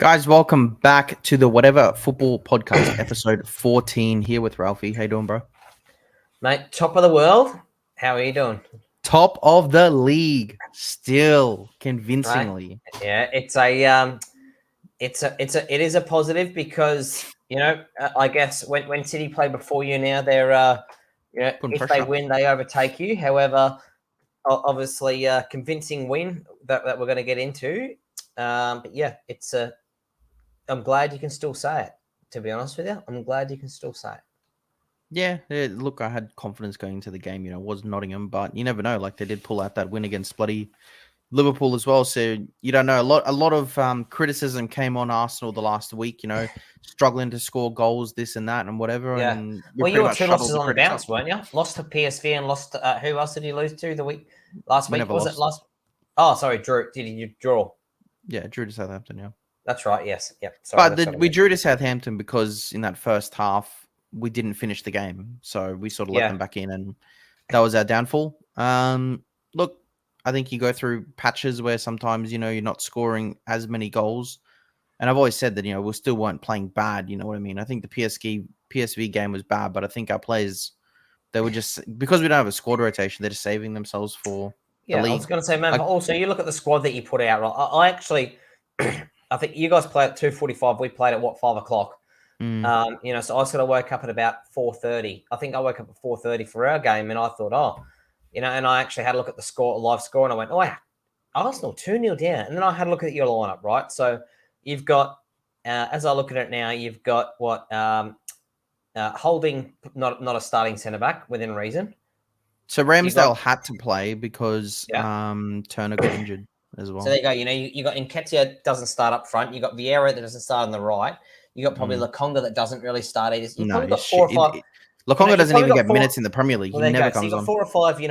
Guys, welcome back to the Whatever Football Podcast, episode 14 here with Ralphie. How you doing, bro? Mate, top of the world. How are you doing? Top of the league, still convincingly. Right? Yeah, it is a positive because I guess when City play before you now, they're Putting if pressure they up. win, they overtake you. However, obviously, convincing win that we're going to get into. But yeah, I'm glad you can still say it. To be honest with you, I'm glad you can still say it. Yeah, look, I had confidence going into the game. It was Nottingham, but you never know. Like, they did pull out that win against bloody Liverpool as well. So you don't know. A lot of criticism came on Arsenal the last week. Struggling to score goals, this and that, and whatever. Yeah. And Well, you pretty were much two shuttled losses the on the critics up. bounce, weren't you? Lost to PSV and lost to, who else did you lose to last We week? never Was lost. it last? Oh, sorry, Drew. Did you draw? Yeah, drew to Southampton. Yeah. That's right. Yes. Yep. Sorry. But we drew to Southampton because in that first half we didn't finish the game, so we sort of let them back in, and that was our downfall. Look, I think you go through patches where sometimes you're not scoring as many goals, and I've always said that we still weren't playing bad. You know what I mean? I think the PSV game was bad, but I think our players, they were just, because we don't have a squad rotation, they're just saving themselves for the league. I was going to say, man. Also, you look at the squad that you put out. Right? I actually, I think you guys played at 2:45. We played at 5:00. So I sort of woke up at about 4:30. I think I woke up at 4:30 for our game, and I thought, and I actually had a look at the live score, and I went, oh, yeah, Arsenal 2-0 down. And then I had a look at your lineup, right? So you've got, as I look at it now, you've got Holding, not a starting centre back within reason. So Ramsdale had to play because Turner got injured as well. So there you go. You got Nketiah doesn't start up front. You got Vieira that doesn't start on the right. You got probably Lokonga that doesn't really start either. You've probably got 4 or 5. Lokonga doesn't even get minutes in the Premier League. He never comes on. So you got 4 or 5.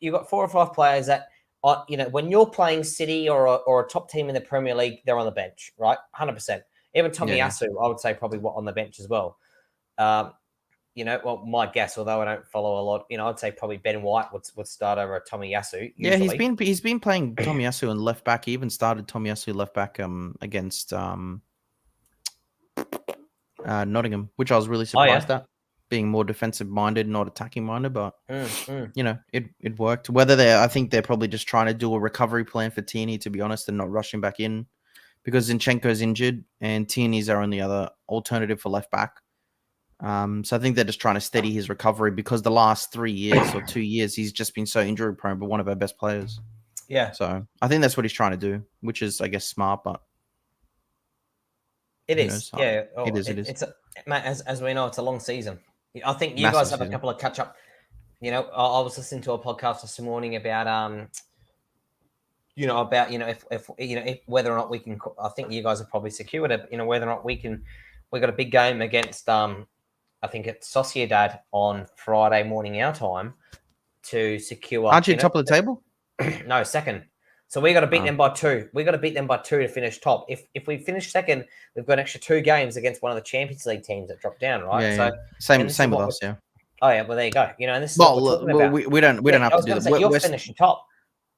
You got 4 or 5 players that when you're playing City or a top team in the Premier League, they're on the bench, right? 100%. Even Tomiyasu, I would say probably on the bench as well. Well, my guess, although I don't follow a lot, I'd say probably Ben White would start over Tomiyasu. Yeah, he's been playing Tomiyasu and left back. He even started Tomiyasu left back against Nottingham, which I was really surprised at, being more defensive minded, not attacking minded. But it worked. I think they're probably just trying to do a recovery plan for Tierney, to be honest, and not rushing back in because Zinchenko's injured and Tierney's our only other alternative for left back. So I think they're just trying to steady his recovery because the last 3 years or 2 years, he's just been so injury prone, but one of our best players. Yeah. So I think that's what he's trying to do, which is, I guess, smart, but it is. Yeah. It is. It's as we know, it's a long season. I think you guys have a couple of catch up. I was listening to a podcast this morning about if whether or not we can. I think you guys have probably secured it. Whether or not we can. We got a big game against I think it's Sociedad on Friday morning our time to secure. Aren't you top of the table? No, second. So we got to beat them by 2. We got to beat them by 2 to finish top. If we finish second, we've got an extra 2 games against one of the Champions League teams that dropped down, right? Yeah, so same with us, yeah. Oh yeah, well there you go. And this is what we're talking about. We don't have to do that. You're finishing top.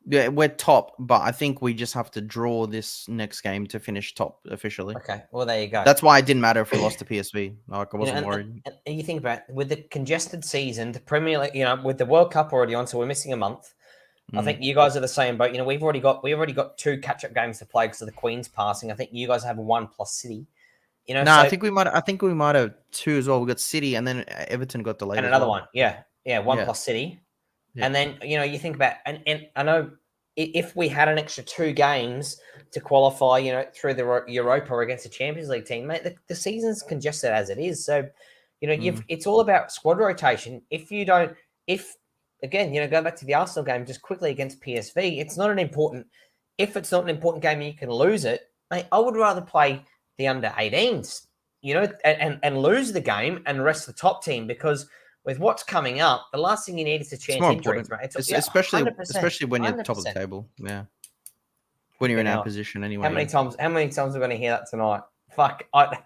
Yeah, we're top, but I think we just have to draw this next game to finish top officially. Okay, well there you go. That's why it didn't matter if we lost to PSV. Like, I wasn't worried. And you think about it, with the congested season, the Premier League, with the World Cup already on, so we're missing a month. I think you guys are the same boat. We've already got 2 catch-up games to play because of the Queen's passing. I think you guys have 1 plus City. I think we might have 2 as well. We got City, and then Everton got delayed. And another one, 1 plus City. Yeah. And then you think about and I know if we had an extra 2 games to qualify, through the Europa against the Champions League team, mate, the season's congested as it is. So, it's all about squad rotation. Again, go back to the Arsenal game just quickly against PSV. It's not an important game and you can lose it, mate, I would rather play the under-18s, and lose the game and rest the top team because with what's coming up, the last thing you need is to chance injuries, right? Especially when you're 100%. Top of the table. Yeah. When you're in our position anyway. How many times are we going to hear that tonight? Fuck. I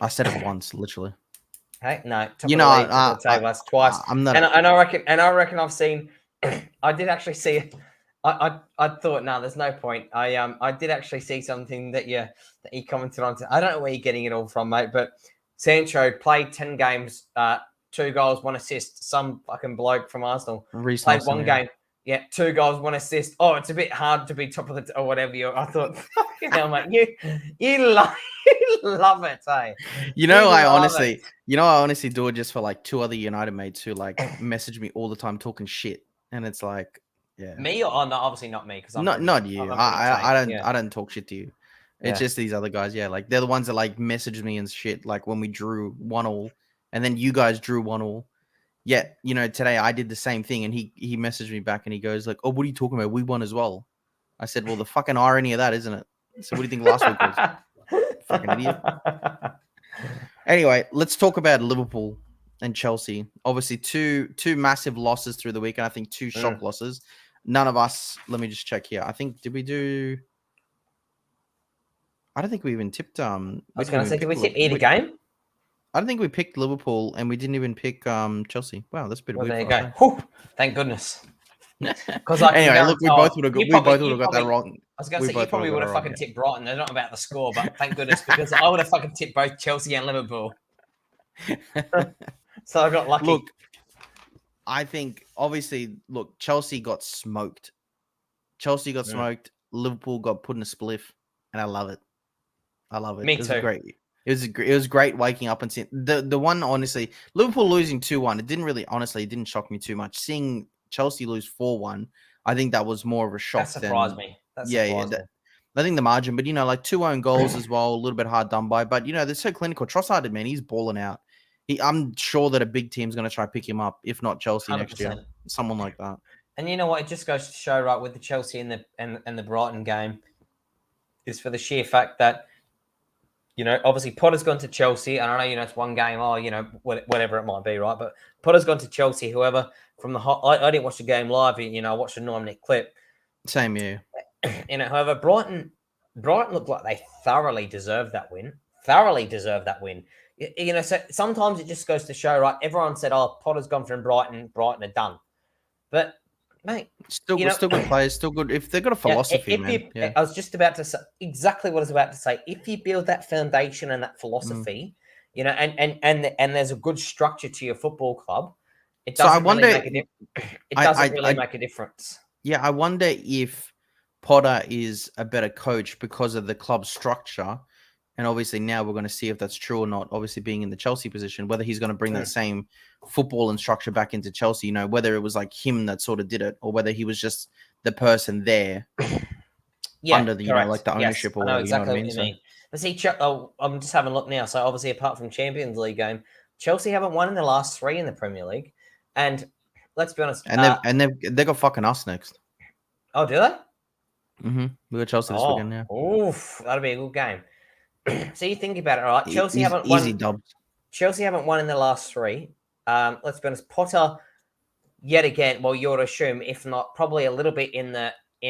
said it once, literally. Hey, no. Top of the table, that's twice. I'm not. And I reckon I've seen. I did actually see I thought, no, there's no point. I did actually see something that you commented on. I don't know where you're getting it all from, mate, but Sancho played 10 games, 2 goals, 1 assist. Some fucking bloke from Arsenal played one game. Yeah, 2 goals, 1 assist. Oh, it's a bit hard to be top of the or whatever. I thought, fucking hell, mate, you love it, hey. I honestly do it just for like 2 other United mates who like message me all the time talking shit, and it's like, yeah, me or no, obviously not me because I'm not you. I don't talk shit to you. It's just these other guys. Yeah, like they're the ones that like message me and shit. Like when we drew 1-1, and then you guys drew 1-1. Yeah, today I did the same thing, and he messaged me back, and he goes like, "Oh, what are you talking about? We won as well." I said, "Well, the fucking irony of that, isn't it?" So what do you think last week was? Fucking idiot. Anyway, let's talk about Liverpool and Chelsea. Obviously, two massive losses through the week, and I think 2 shock losses. None of us. Let me just check here. I think did we do? I don't think we even tipped. I was going to say, did we tip either game? I don't think we picked Liverpool, and we didn't even pick Chelsea. Wow, that's a bit weird. There you go. Whew, thank goodness. Because anyway, look, we both would have got that wrong. I was going to say you probably would have fucking tipped Brighton. They're not about the score, but thank goodness because I would have fucking tipped both Chelsea and Liverpool. So I got lucky. Look, I think obviously, Chelsea got smoked. Liverpool got put in a spliff, and I love it. Me too. Great. It was great waking up and seeing the one. Honestly, Liverpool losing 2-1. It didn't shock me too much. Seeing Chelsea lose 4-1, I think that was more of a shock. That surprised me. I think the margin, but like 2 own goals as well, a little bit hard done by. But they're so clinical. Trossard, man, he's balling out. I'm sure that a big team's going to try to pick him up, if not Chelsea 100%. Next year, someone like that. And you know what? It just goes to show, right, with the Chelsea and the Brighton game, is for the sheer fact that, obviously Potter's gone to Chelsea, and I know, it's one game, whatever it might be, right? But Potter's gone to Chelsea. Whoever from the I didn't watch the game live. I watched a 9-minute clip. Same, yeah. However, Brighton looked like they thoroughly deserved that win. So sometimes it just goes to show, right? Everyone said, "Oh, Potter's gone from Brighton are done," but mate, still good players, still good. If they've got a philosophy, I was just about to say exactly what I was about to say. If you build that foundation and that philosophy, and there's a good structure to your football club, it doesn't really make a difference. Yeah, I wonder if Potter is a better coach because of the club structure. And obviously now we're going to see if that's true or not, obviously being in the Chelsea position, whether he's going to bring that same football and structure back into Chelsea, whether it was like him that sort of did it or whether he was just the person there under the, like the ownership or whatever. I know exactly what you mean. But see, I'm just having a look now. So obviously apart from Champions League game, Chelsea haven't won in the last 3 in the Premier League. And let's be honest. And they've got fucking us next. Oh, do they? Mm-hmm. We got Chelsea this weekend, yeah. Oof, that'll be a good game. So you think about it, right? Chelsea haven't won. Chelsea haven't won in the last 3. Let's be honest. Potter, yet again. Well, you'd assume, if not, probably a little bit in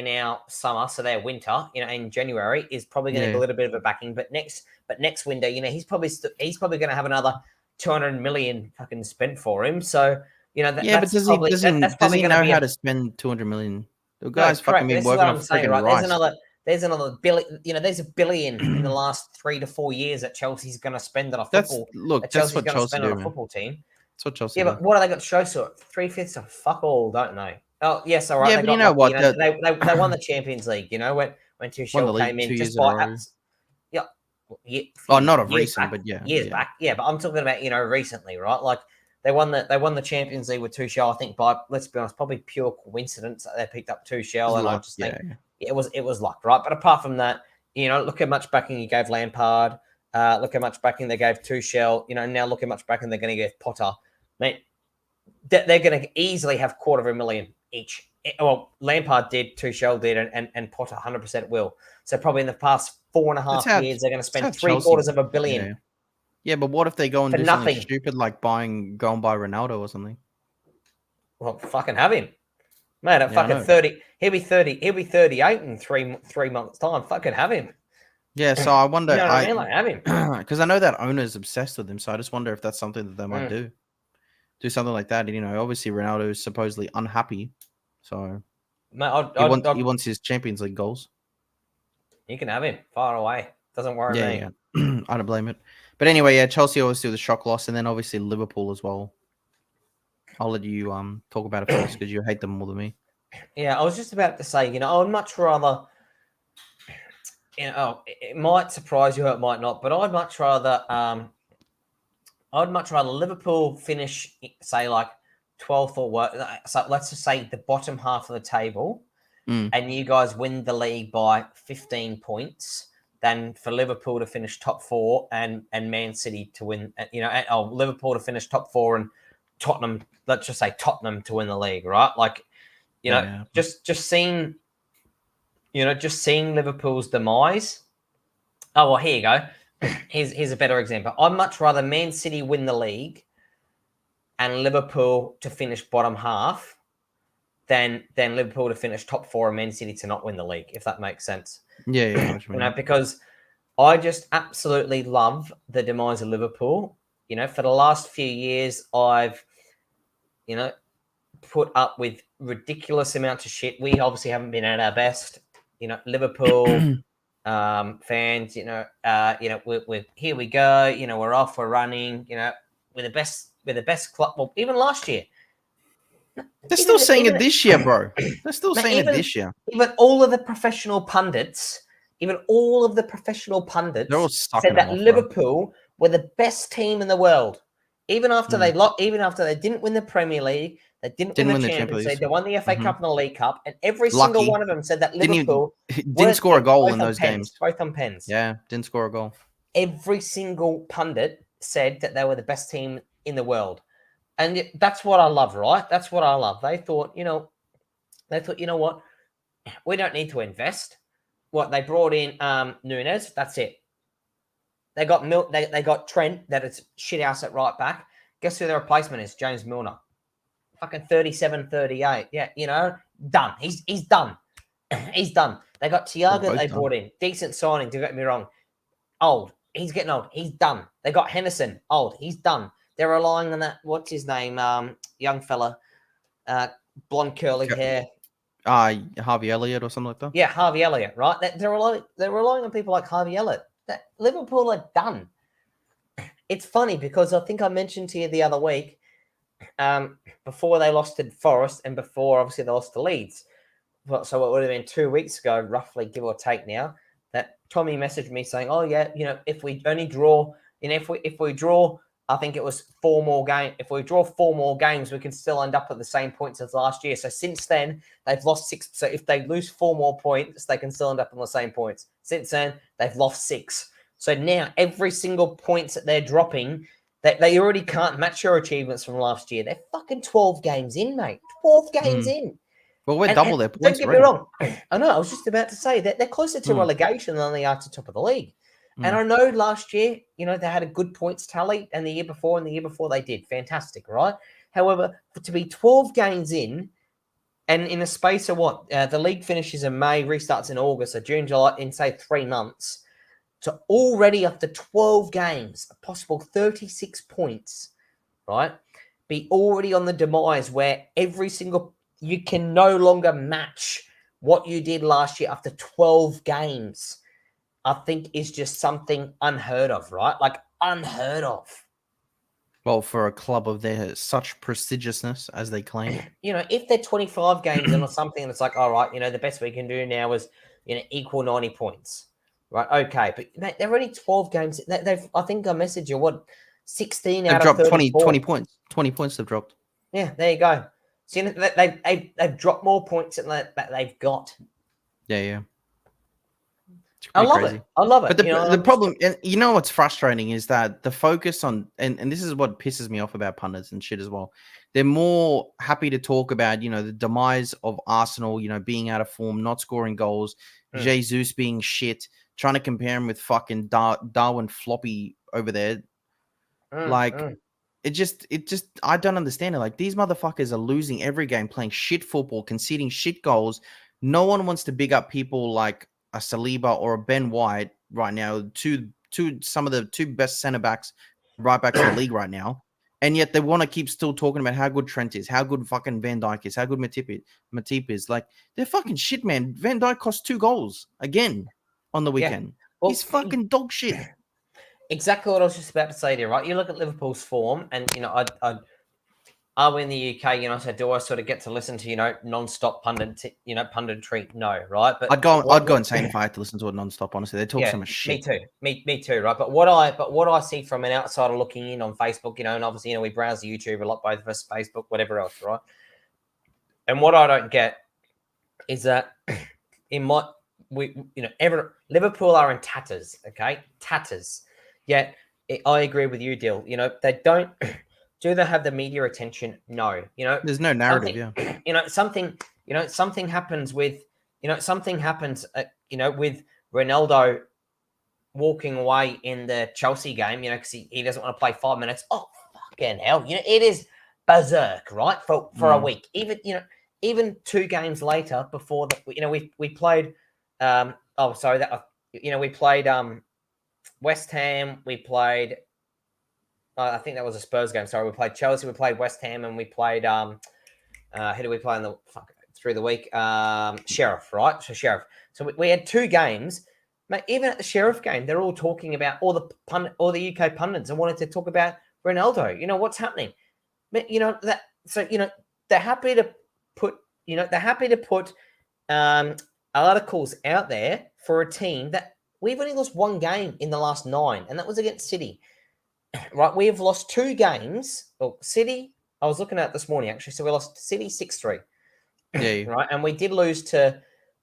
our summer, so their winter, in January, is probably going to be a little bit of a backing. But next window, he's probably going to have another 200 million fucking spent for him. So but does he know how to spend 200 million? The guy's fucking been working on freaking rice. There's another billion. There's $1 billion in the last 3 to 4 years that Chelsea's going to spend on a football. That's what Chelsea do, on a football team. That's what Chelsea. Yeah, but what have they got to show to it? 3/5 of fuck all, don't they? Oh yes, all right. Yeah, but you know what? They won the Champions League. When Tuchel came in, just by not of recent, but years back. Yeah, but I'm talking about recently, right? Like they won the Champions League with Tuchel. I think by, let's be honest, probably pure coincidence that they picked up Tuchel, and I just think. It was luck, right? But apart from that, look how much backing you gave Lampard. Look how much backing they gave Tuchel. Now look how much backing they're going to give Potter. Mate, they're going to easily have $250,000 each. Well, Lampard did, Tuchel did, and Potter 100% will. So probably in the past 4.5 years, they're going to spend $750 million. Yeah, but what if they go and do something stupid like go and buy Ronaldo or something? Well, fucking have him. Man, at fucking 30, he'll be 38 in three months' time. Fucking have him. Yeah, so I wonder. Have him. Because I know that owner is obsessed with him, so I just wonder if that's something that they might do something like that. And, obviously Ronaldo is supposedly unhappy, so Mate, He wants his Champions League goals. You can have him far away. Doesn't worry me. Yeah. I don't blame it. But anyway, yeah, Chelsea obviously with a shock loss, and then obviously Liverpool as well. I'll let you talk about it first because you hate them more than me. Yeah, I was just about to say, I would much rather, it might surprise you, or it might not, but I'd much rather Liverpool finish, say, like 12th or what. So let's just say the bottom half of the table, and you guys win the league by 15 points, than for Liverpool to finish top 4 and Man City to win. Liverpool to finish top 4 and Tottenham. Let's just say Tottenham to win the league, right? Like, just seeing Liverpool's demise. Oh well, here you go. Here's a better example. I'd much rather Man City win the league and Liverpool to finish bottom half than Liverpool to finish top 4 and Man City to not win the league, if that makes sense. Yeah. Because I just absolutely love the demise of Liverpool. For the last few years, I've, put up with ridiculous amounts of shit. We obviously haven't been at our best. Liverpool fans, we're here we go. We're off, we're running. We're the best club. Well, even last year. They're still saying it this year, bro. They're still saying it this year. Even all of the professional pundits, they're all said that Liverpool were the best team in the world. Even after they didn't win the Premier League, they didn't win the Champions League, they won the FA Cup and the League Cup, and every single one of them said that Liverpool didn't score a goal in those games. Both on pens. Yeah, didn't score a goal. Every single pundit said that they were the best team in the world. And that's what I love, right? That's what I love. They thought, you know what? We don't need to invest. What they brought in Nunes, that's it. They got they got Trent, that is shit house at right back. Guess who their replacement is? James Milner. Fucking 37, 38. Yeah, done. He's done. He's done. They got Thiago they brought in. Decent signing, don't get me wrong. Old. He's getting old. He's done. They got Henderson. Old. He's done. They're relying on that, what's his name? Young fella. Blonde curly hair. Harvey Elliott or something like that? Yeah, Harvey Elliott, right? They're relying on people like Harvey Elliott. Liverpool are done. It's funny because I think I mentioned to you the other week, before they lost to Forest and before obviously they lost to Leeds. So it would have been 2 weeks ago, roughly, give or take now, that Tommy messaged me saying, "Oh yeah, if we only draw, if we draw, I think it was 4 more games. If we draw 4 more games, we can still end up at the same points as last year." So since then, they've lost 6. So if they lose 4 more points, they can still end up on the same points. Since then, they've lost 6. So now every single points that they're dropping, they already can't match your achievements from last year. They're fucking 12 games in, mate. 12 games in. Well, we're double their points. Don't get me wrong. I know. I was just about to say that they're closer to relegation than they are to top of the league. And I know last year, they had a good points tally, and the year before they did. Fantastic, right? However, to be 12 games in, and in a space of what? The league finishes in May, restarts in August, so June, July, in say 3 months, to already after 12 games, a possible 36 points, right? Be already on the demise where you can no longer match what you did last year after 12 games. I think is just something unheard of, right? Like unheard of. Well, for a club of their such prestigiousness as they claim. If they're 25 games in or something, it's like, all right, the best we can do now is, equal 90 points. Right, okay. But mate, they're only 12 games. I think I messaged you, 16 out of 34. 20 points. 20 points they've dropped. Yeah, there you go. So they've dropped more points than they've got. Yeah. I love it. But the problem, and what's frustrating is that the focus on, and this is what pisses me off about pundits and shit as well. They're more happy to talk about, the demise of Arsenal, being out of form, not scoring goals, Jesus being shit, trying to compare him with fucking Darwin Floppy over there. It just, I don't understand it. Like, these motherfuckers are losing every game, playing shit football, conceding shit goals. No one wants to big up people like a Saliba or a Ben White right now, some of the 2 best centre backs, right backs in the league right now, And yet they want to keep still talking about how good Trent is, how good fucking Van Dijk is, how good Matip is. Like, they're fucking shit, man. Van Dijk cost 2 goals again on the weekend. Yeah. Well, he's fucking dog shit. Exactly what I was just about to say to you, right? You look at Liverpool's form, and, are we in the UK, so do I sort of get to listen to, non-stop punditry? No, right? But I'd go insane if I had to listen to it non-stop, honestly. They talk so much shit. Me too, right? But what I see from an outsider looking in on Facebook, and obviously, we browse YouTube a lot, both of us, Facebook, whatever else, right? And what I don't get is that Liverpool are in tatters, okay? Tatters. Yet I agree with you, Dill. They don't. Do they have the media attention? No. There's no narrative. Something happens with, with Ronaldo walking away in the Chelsea game, because he doesn't want to play 5 minutes. Oh, fucking hell. It is berserk, right? For a week. Even 2 games later before we played, we played West Ham, we played, I think that was a Spurs game. Sorry, we played Chelsea, we played West Ham, and we played who do we play through the week? Sheriff, right? So Sheriff. So we had 2 games. Mate, even at the Sheriff game, they're all talking about all the UK pundits and wanted to talk about Ronaldo. What's happening? They're happy to put articles out there for a team that we've only lost 1 game in the last 9, and that was against City. Right, we have lost 2 games. Well, City, I was looking at this morning, actually. So we lost to City 6-3. Yeah. Right, and we did lose to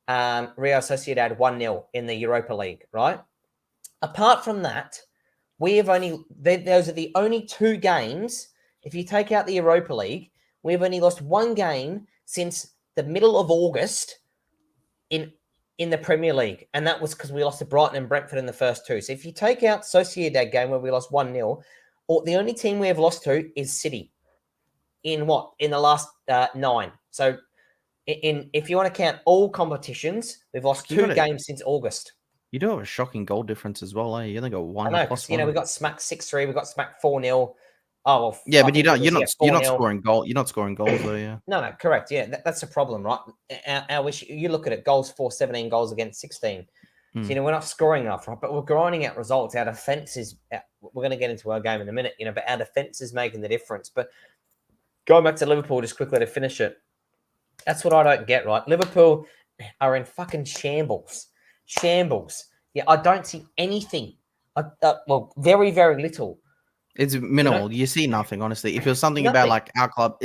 Real Sociedad 1-0 in the Europa League, right? Apart from that, those are the only 2 games. If you take out the Europa League, we've only lost 1 game since the middle of August in the Premier League, and that was because we lost to Brighton and Brentford in the first 2. So if you take out Sociedad game where we lost 1-0, or the only team we have lost to is City. In the last 9. So if you want to count all competitions, we've lost 2 games since August. You do have a shocking goal difference as well, eh? You only got 1. I know, because we got smacked 6-3, we got smacked 4-0. Oh, well, yeah, but you're not scoring goals. You're not scoring goals though, yeah. No, correct. Yeah, that's the problem, right? You look at it, goals for 17 goals against 16. So, we're not scoring enough, right? But we're grinding out results. Our defense is. We're going to get into our game in a minute, but our defense is making the difference. But going back to Liverpool just quickly to finish it, that's what I don't get, right? Liverpool are in fucking shambles. Yeah, I don't see anything. Very, very little. It's minimal. You see nothing, honestly. If it was something about like our club,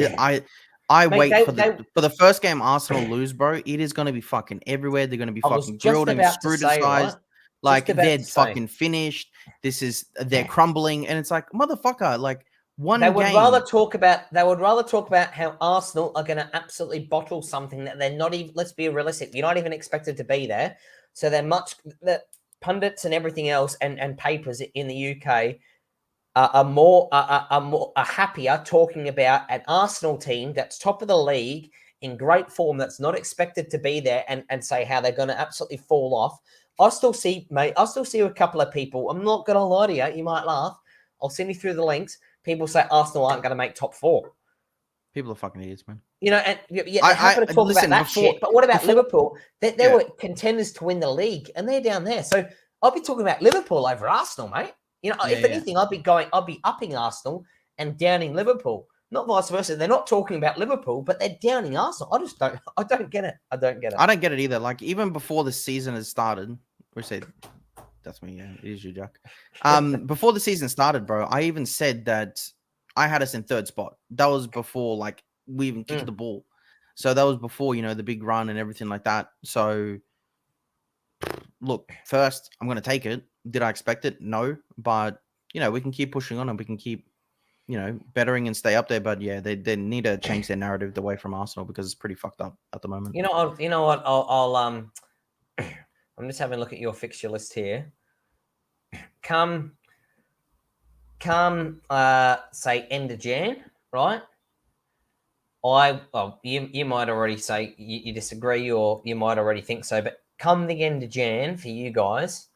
I wait for the first game Arsenal lose, bro. It is going to be fucking everywhere. They're going to be fucking grilled and scrutinized. Right? Like they're fucking finished. They're crumbling, and it's like, motherfucker, like They would rather talk about how Arsenal are going to absolutely bottle something that they're not even. Let's be realistic. You're not even expected to be there. So the pundits and everything else and papers in the UK are happier talking about an Arsenal team that's top of the league in great form, that's not expected to be there, and say how they're going to absolutely fall off. I still see a couple of people. I'm not going to lie to you. You might laugh. I'll send you through the links. People say Arsenal aren't going to make top 4. People are fucking idiots, man. And they're happy to talk about that shit. But what about Liverpool? They were contenders to win the league, and they're down there. So I'll be talking about Liverpool over Arsenal, mate. If anything, I'll be upping Arsenal and downing Liverpool, not vice versa. They're not talking about Liverpool, but they're downing Arsenal. I don't get it. I don't get it either. Like, even before the season has started, we said, that's me. Yeah, it is you, Jack. Before the season started, bro, I even said that I had us in 3rd spot. That was before, like, we even kicked the ball. So that was before, the big run and everything like that. So look, first, I'm going to take it. Did I expect it? No. But, we can keep pushing on and we can keep, bettering and stay up there. But, yeah, they need to change their narrative away from Arsenal because it's pretty fucked up at the moment. You know what? I'll I'm just having a look at your fixture list here. Come say end of Jan, right? You might already say you disagree, or you might already think so, but come the end of Jan for you guys,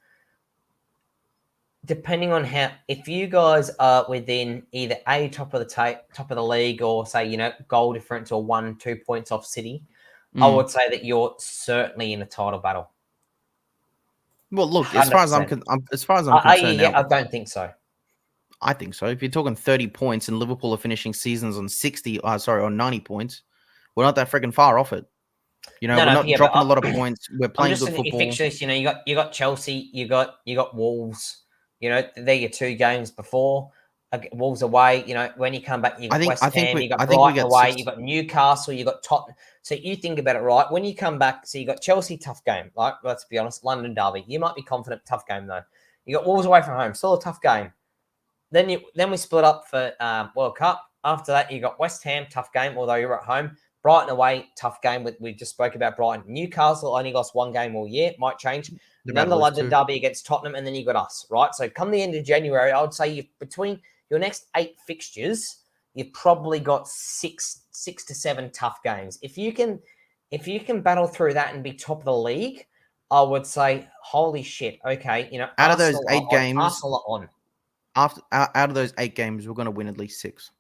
depending on if you guys are within either top of the league, or say goal difference or 1-2 points off City, I would say that you're certainly in a title battle. Well, look, as far as I'm concerned, I don't think so. I think so. If you're talking 30 points and Liverpool are finishing seasons on 90 points, we're not that freaking far off it. We're not dropping a lot of points. We're playing good football. Fixtures, you got Chelsea, you got Wolves. They're your 2 games before. Wolves away. When you come back, you got West Ham, you got Brighton away, you got Newcastle, you got Tottenham. So you think about it, right? When you come back, so you got Chelsea, tough game. Like, let's be honest, London derby. You might be confident, tough game though. You got Wolves away from home, still a tough game. Then we split up for World Cup. After that, you got West Ham, tough game, although you're at home. Brighton away, tough game. We just spoke about Brighton. Newcastle only lost 1 game all year. Might change. Then the London derby against Tottenham, and then you got us, right? So come the end of January, I would say between your next 8 fixtures, you've probably got 6 to 7 tough games. If you can battle through that and be top of the league, I would say, holy shit, okay, out of those 8 games, Arsenal on. Out of those 8 games, we're going to win at least 6.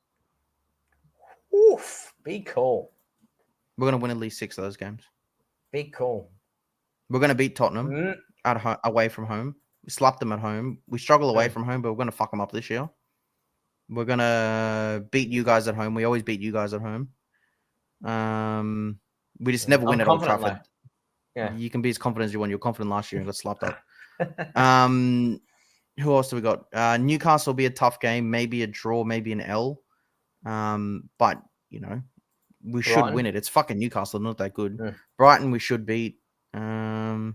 Oof, big call. We're going to win at least 6 of those games. Big call. We're going to beat Tottenham away from home. We slapped them at home. We struggle away from home, but we're going to fuck them up this year. We're going to beat you guys at home. We always beat you guys at home. We just never win at Old Trafford. Yeah. You can be as confident as you want. You were confident last year and got slapped up. Who else do we got? Newcastle will be a tough game. Maybe a draw, maybe an L. But, we should win it. It's fucking Newcastle, not that good. Yeah. Brighton, we should beat. Who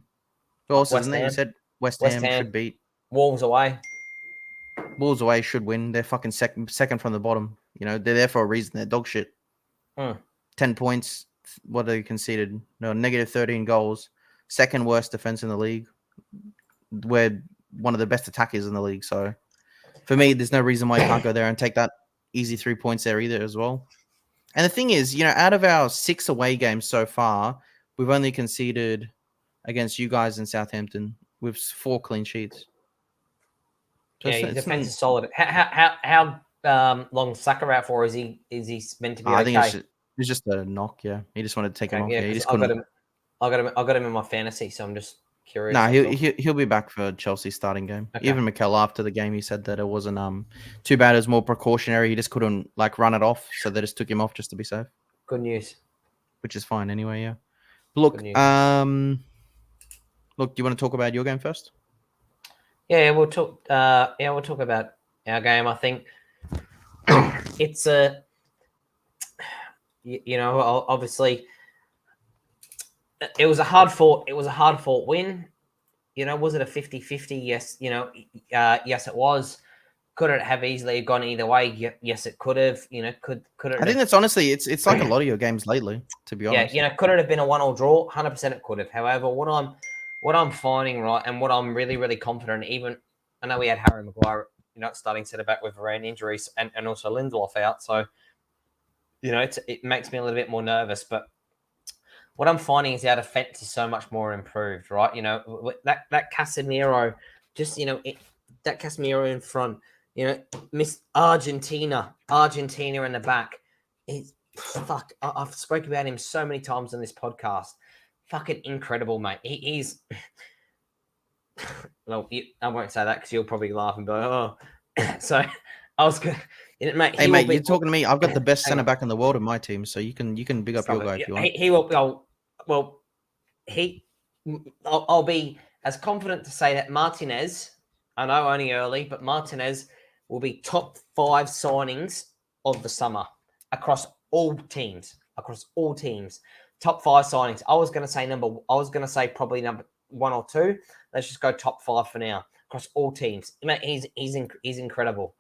else isn't there? You said West Ham should beat. Wolves away. Wolves away should win. They're fucking second from the bottom. They're there for a reason. They're dog shit. 10 points. What they conceded? No, negative 13 goals. Second worst defense in the league. We're one of the best attackers in the league. So for me, there's no reason why you can't go there and take that easy 3 points there either as well. And the thing is, out of our 6 away games so far, we've only conceded against you guys in Southampton with 4 clean sheets. So yeah, his defense is solid. How long Saka out for? Is he meant to be okay? I think it's just a knock. Yeah, he just wanted to take him off. Yeah, he just couldn't. I got him in my fantasy, so I'm just curious. No, he'll be back for Chelsea's starting game. Okay. Even Mikel after the game, he said that it wasn't too bad. It was more precautionary. He just couldn't run it off, so they just took him off just to be safe. Good news. Which is fine anyway. Yeah. Look, do you want to talk about your game first? Yeah, we'll talk. We'll talk about our game. I think it's obviously it was a hard fought. It was a hard fought win. Was it a 50-50? Yes. Yes, it was. Could it have easily gone either way? Yes, it could have. Could it? I think that's honestly, it's like a lot of your games lately, to be honest. Yeah, could it have been a 1-1 draw? 100% it could have. However, what I'm finding, right, and what I'm really, really confident, even I know we had Harry Maguire, starting centre back with Varane injuries and also Lindelof out, so it makes me a little bit more nervous. But what I'm finding is our defense is so much more improved, right? That Casemiro, just that Casemiro in front, Miss Argentina in the back. I've spoken about him so many times on this podcast. Fucking incredible, mate. He's well, I won't say that because you'll probably laugh and go, oh. So I was good. Mate, hey, mate, you're talking to me. I've got the best centre back in the world in my team, so you can big up your guy if you want. He will go. Well, I'll be as confident to say that Martinez. I know only early, but Martinez will be top 5 signings of the summer across all teams. Top 5 signings. I was going to say probably number 1 or 2. Let's just go top 5 for now across all teams. He's incredible.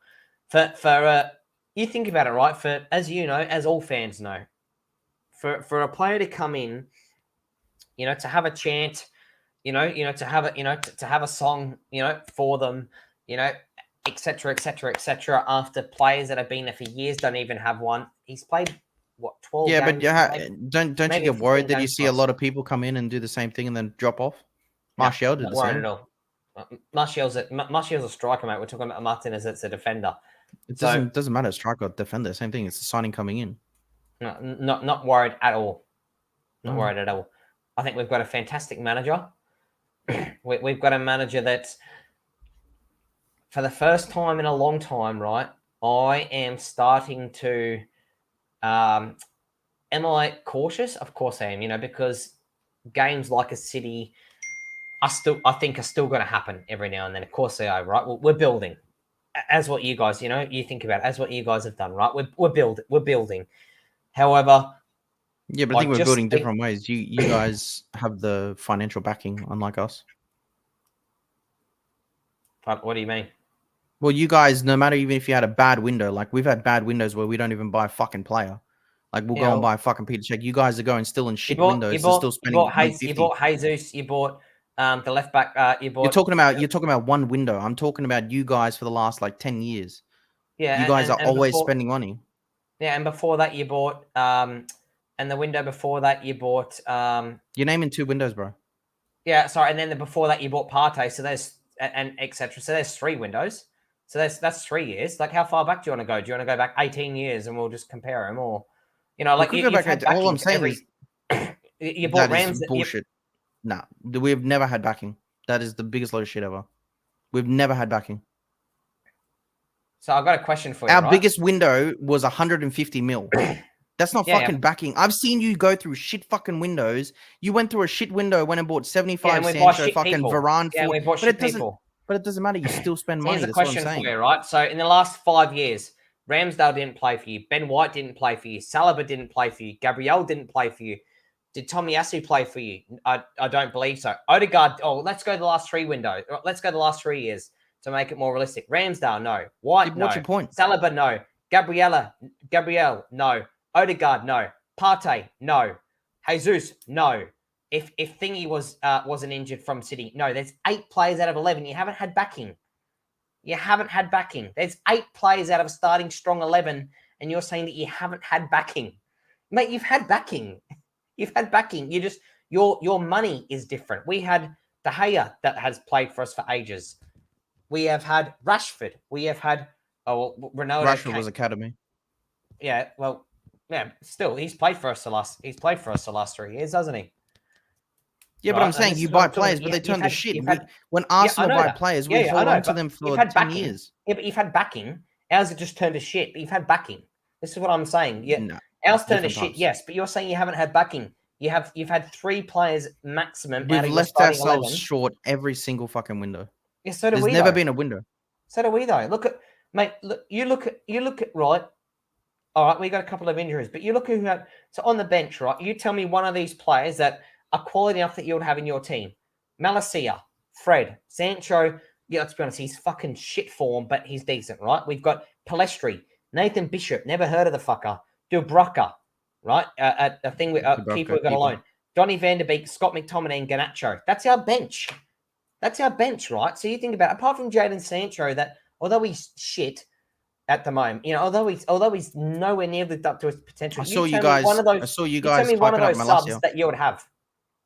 For you think about it, right? For as all fans know, for a player to come in, to have a chant, to have a song, for them, etc. After players that have been there for years don't even have one. He's played 12 yeah, games? But don't you get worried that you see a lot of people come in and do the same thing and then drop off? Martial did the same. At all. Martial's a striker, mate. We're talking about Martinez as a defender. It doesn't matter, striker or defender. Same thing. It's the signing coming in. No, not worried at all. Not worried at all. I think we've got a fantastic manager. We've got a manager that, for the first time in a long time, right? I am starting to. Am I cautious? Of course I am. Because games like a City, I think are still going to happen every now and then. Of course they are, right? We're building, as what you guys, you think about, as what you guys have done, right? We're building. However, yeah, but I think we're building different ways. You guys have the financial backing, unlike us. What do you mean? Well, you guys, no matter even if you had a bad window, like we've had bad windows where we don't even buy a fucking player. Like we'll go and buy a fucking Peter Check. You guys are going still in shit windows. Still spending. You bought Jesus. You bought the left back. You bought. You're talking about one window. I'm talking about you guys for the last 10 years. Yeah, you guys are always spending money. Yeah, and before that you bought and the window before that you bought You're naming 2 windows, bro. Yeah, sorry, and then before that you bought Partey, so there's and etc. So there's 3 windows. So that's 3 years. Like, how far back do you want to go? Do you want to go back 18 years and we'll just compare them, or all I'm saying is you bought Rams. Bullshit. Nah, we've never had backing. That is the biggest load of shit ever. We've never had backing. So I've got a question for you. Our biggest window was 150 mil. That's not fucking backing. I've seen you go through shit fucking windows. You went through a shit window, went and bought 75 Sancho, fucking Varane. Yeah, we bought shit people. But it doesn't matter. You still spend money. Here's a question for you, right? So in the last 5 years, Ramsdale didn't play for you. Ben White didn't play for you. Saliba didn't play for you. Gabriel didn't play for you. Did Tomiyasu play for you? I don't believe so. Odegaard, let's go the last 3 windows. Let's go the last 3 years to make it more realistic. Ramsdale, no. White, no. What's your point? Saliba, no. Gabriel, no. Odegaard, no. Partey, no. Jesus, no. If Thingy wasn't injured from City, no. There's 8 players out of 11. You haven't had backing. There's 8 players out of a starting strong 11, and you're saying that you haven't had backing. Mate, you've had backing. You've had backing. You just your money is different. We had De Gea that has played for us for ages. We have had Rashford. We have had Ronaldo. Rashford was academy. Yeah, well, yeah. Still, he's played for us the last 3 years, hasn't he? Yeah, right? But I'm saying you buy players, but they turn to shit. When Arsenal buy players, we hold on to them for 10 years. Yeah, but you've had backing. Ours have just turned to shit, but you've had backing. This is what I'm saying. Yeah, no, ours turned to shit, yes, but you're saying you haven't had backing. You've had 3 players maximum. We've left ourselves 11. Short every single fucking window. Yeah, so do we. There's never been a window. So do we though. Look at you look at right. All right, we got a couple of injuries, but you look at who had on the bench, right? You tell me one of these players that are quality enough that you would have in your team. Malacia, Fred, Sancho. Yeah, let's be honest, he's fucking shit form, but he's decent, right? We've got Palestri, Nathan Bishop, never heard of the fucker. Dubravka, right? A thing with keeper we got alone. Donny van der Beek, Scott McTominay, and Garnacho. That's our bench. That's our bench, right? So you think about, apart from Jadon Sancho, that although he's shit at the moment, although he's nowhere near lived up to his potential. I saw you guys hyping up subs that you would have.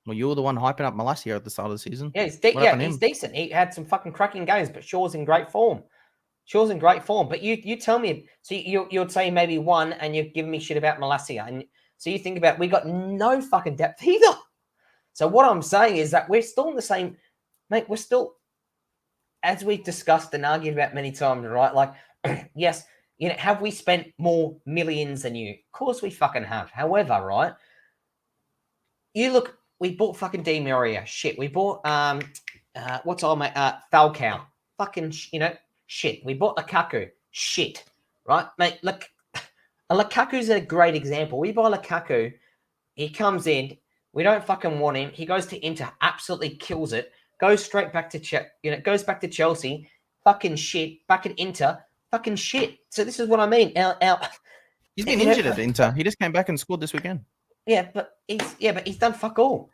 Well, you were the one hyping up Malacia at the start of the season. Yeah, he's decent. He had some fucking cracking games, but Shaw's in great form. But you tell me, so you'd say maybe one, and you're giving me shit about Malacia, and so you think about we got no fucking depth either. So what I'm saying is that we're still in the same, mate. We're still, as we've discussed and argued about many times, right? Like, yes, have we spent more millions than you? Of course we fucking have. However, right, you look. We bought fucking Di Maria. Shit. We bought what's all my Falcao. Fucking shit. We bought Lukaku. Shit. Right, mate. Look, Lukaku's a great example. We buy Lukaku. He comes in. We don't fucking want him. He goes to Inter. Absolutely kills it. Goes straight back to goes back to Chelsea. Fucking shit. Back at Inter. Fucking shit. So this is what I mean. He's been injured at Inter. He just came back and scored this weekend. Yeah, but he's done fuck all.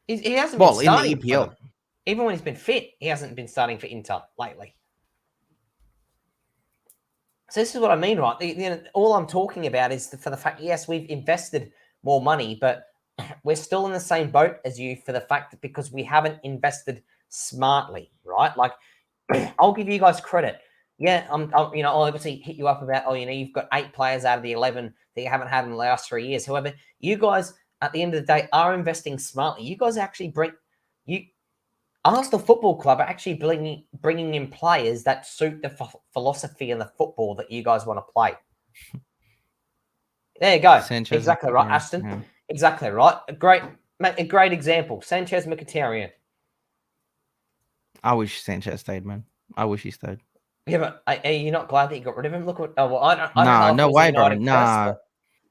He hasn't been starting in the EPL. Even when he's been fit, he hasn't been starting for Inter lately. So this is what I mean, right? All I'm talking about is for the fact, yes, we've invested more money, but we're still in the same boat as you for the fact that because we haven't invested smartly, right? Like, I'll give you guys credit. Yeah, I'll obviously hit you up about, you've got 8 players out of the 11 that you haven't had in the last 3 years. However, you guys, at the end of the day, are investing smartly. You guys actually Arsenal Football Club are actually bringing in players that suit the philosophy and the football that you guys want to play. There you go. Sanchez, exactly right, Ashton. Yeah. Exactly right. A great example. Sanchez Mkhitaryan. I wish Sanchez stayed, man. I wish he stayed. Yeah, but are you not glad that you got rid of him? Look what. Oh, well, I don't know. No way, bro.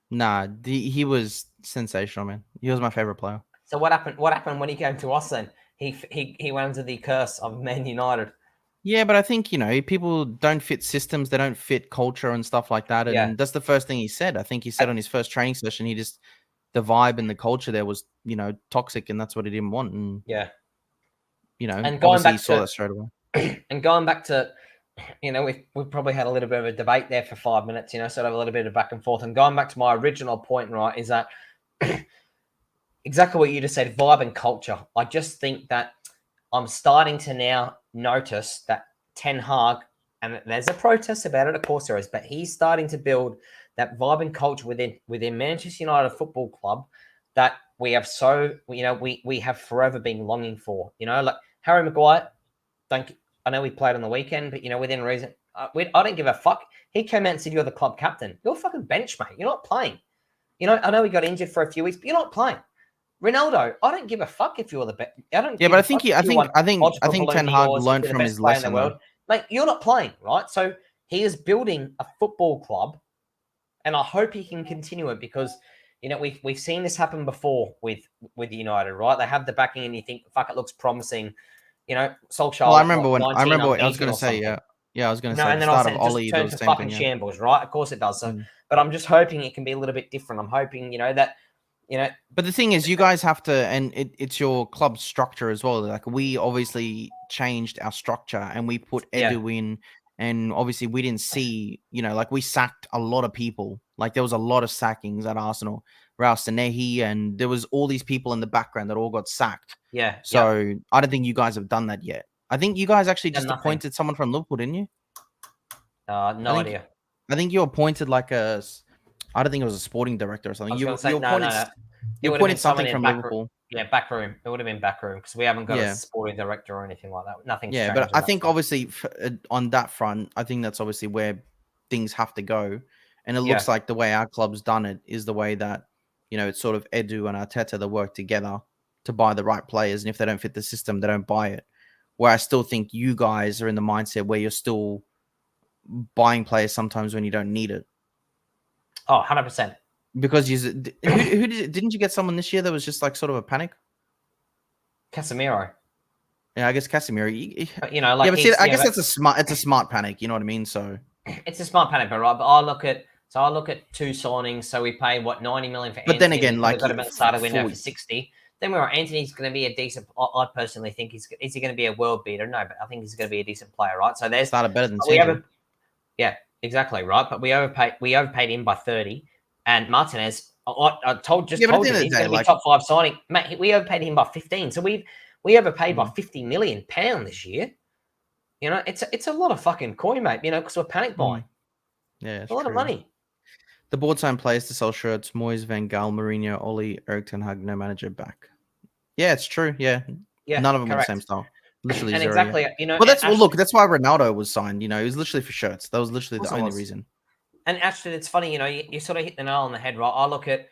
Nah. He was sensational, man. He was my favorite player. So what happened? What happened when he came to us? Then he went under the curse of Man United. Yeah, but I think people don't fit systems. They don't fit culture and stuff like that. And that's the first thing he said. I think he said on his first training session, the vibe and the culture there was toxic, and that's what he didn't want. And and obviously he saw that straight away. And going back to, we've probably had a little bit of a debate there for 5 minutes, sort of a little bit of back and forth. And going back to my original point, right, is that exactly what you just said, vibe and culture. I just think that I'm starting to now notice that Ten Hag, and there's a protest about it, of course there is, but he's starting to build that vibe and culture within Manchester United Football Club that we have we have forever been longing for. Like Harry Maguire, I know we played on the weekend, but within reason, I don't give a fuck. He came out and said, "You're the club captain. You're a fucking bench mate. You're not playing." I know he got injured for a few weeks, but you're not playing. Ronaldo, I don't give a fuck if you're the best. Yeah, but I think Ten Hag learned from his lesson. Mate, you're not playing, right? So he is building a football club, and I hope he can continue it because we've seen this happen before with United, right? They have the backing, and you think, fuck, it looks promising. Solskjaer. Well, I remember what I was going to say. Yeah, I was going to say. And then the I start said, of Ollie, it just turns to fucking shambles, right? Of course it does. So, but I'm just hoping it can be a little bit different. I'm hoping, that. But the thing is, you guys have to, and it's your club structure as well. Like, we obviously changed our structure and we put Edu in, and obviously we didn't see, like, we sacked a lot of people. Like, there was a lot of sackings at Arsenal. Raul Sanehi, and there was all these people in the background that all got sacked. Yeah. So I don't think you guys have done that yet. I think you guys actually just appointed someone from Liverpool, didn't you? No idea. I think you appointed I don't think it was a sporting director or something. You appointed something from Liverpool. Yeah, backroom. It would have been backroom because we haven't got a sporting director or anything like that. Nothing. Yeah, but I think obviously on that front, I think that's obviously where things have to go. And it looks like the way our club's done it is the way that, it's sort of Edu and Arteta that work together to buy the right players. And if they don't fit the system, they don't buy it. Where I still think you guys are in the mindset where you're still buying players sometimes when you don't need it. Oh, 100%. Because didn't you get someone this year that was just sort of a panic? Casemiro. Yeah, I guess Casemiro. I guess it's a smart panic. You know what I mean? So it's a smart panic, but right. But I look at 2 signings. So we paid 90 million for. But then again, got him at the start of window for 60. Then we were Anthony's going to be a decent. I personally think is he going to be a world beater? No, but I think he's going to be a decent player, right? So there's started better than yeah, exactly right. But we overpaid him by 30, and Martinez. I told you he's going to be top 5 signing. Mate, we overpaid him by 15. So we overpaid by £50 million this year. It's a lot of fucking coin, mate. Because we're panic buying. Yeah, it's a lot of money. The board signed players to sell shirts. Moyes, Van Gaal, Mourinho, Oli, Eric Ten Hag, no manager back. Yeah, it's true. Yeah, none of them are the same style. Literally and zero. Exactly, Well, that's that's why Ronaldo was signed. It was literally for shirts. That was literally the only reason. And actually, it's funny. You sort of hit the nail on the head, right? I look at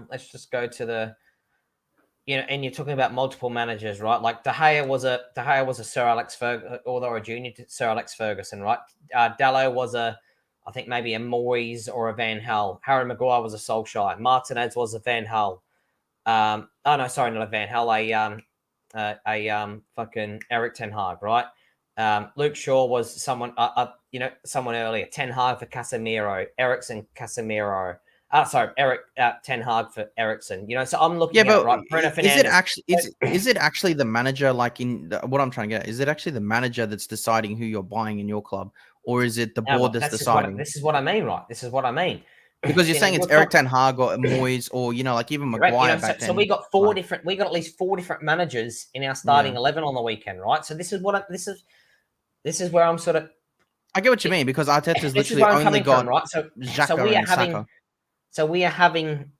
let's just go to the. And you're talking about multiple managers, right? Like De Gea was a Sir Alex Ferguson, although a junior to Sir Alex Ferguson, right? Dallo was I think maybe a Moyes or a Van Gaal. Harry Maguire was a Solskjaer. Martinez was a Van Gaal. No, sorry, not a Van Gaal. A fucking Eric Ten Hag, right? Luke Shaw was someone, someone earlier. Ten Hag for Casemiro. Ericsson, Casemiro. Eric Ten Hag for Ericsson. So I'm looking at right. Bruno Fernandes. Is it actually the manager? What I'm trying to get at, is it actually the manager that's deciding who you're buying in your club, or is it the board that's deciding? This is what I mean, right? This is what I mean. Because you're saying it's Eric Ten Hag or Moyes or like even Maguire back then. So we got we got at least 4 different managers in our starting 11 on the weekend, right? So this is where I'm sort of. I get what you mean, because Arteta's literally only got right. So we are having. Saka. So we are having,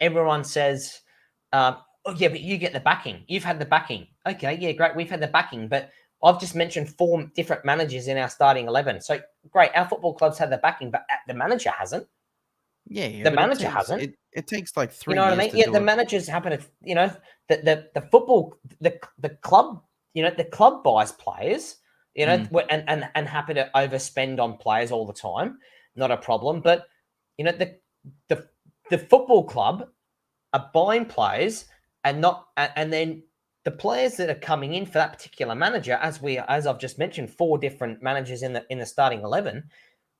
everyone says, oh yeah, but you get the backing. You've had the backing. Okay, yeah, great. We've had the backing, but I've just mentioned 4 different managers in our starting 11. So great, our football club's had the backing, but the manager hasn't. Yeah, the manager hasn't. It takes like 3 years. You know what I mean? Yeah, the managers happen to, the football, the club, the club buys players, and happy to overspend on players all the time. Not a problem, but the football club are buying players and then the players that are coming in for that particular manager, as I've just mentioned, 4 different managers in the starting 11.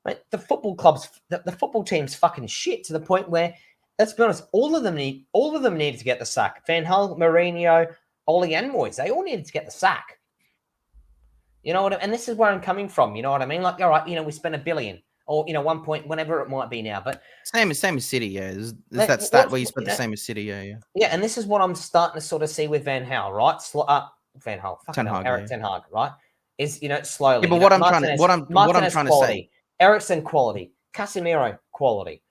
Right? The football team's fucking shit to the point where, let's be honest, all of them needed to get the sack. Van Gaal, Mourinho, Ole and Moyes, they all needed to get the sack. You know what I mean? And this is where I'm coming from. You know what I mean? Like, all right, we spent $1 billion. Or 1 point, whenever it might be now, but same as City, yeah. There's that stat where you spent the same as City, yeah. Yeah, and this is what I'm starting to sort of see with Van Gaal, right? Van Gaal, Eric Ten Hag, right? Is slowly. Yeah, but what I'm trying to say, Eriksen quality, Casemiro quality,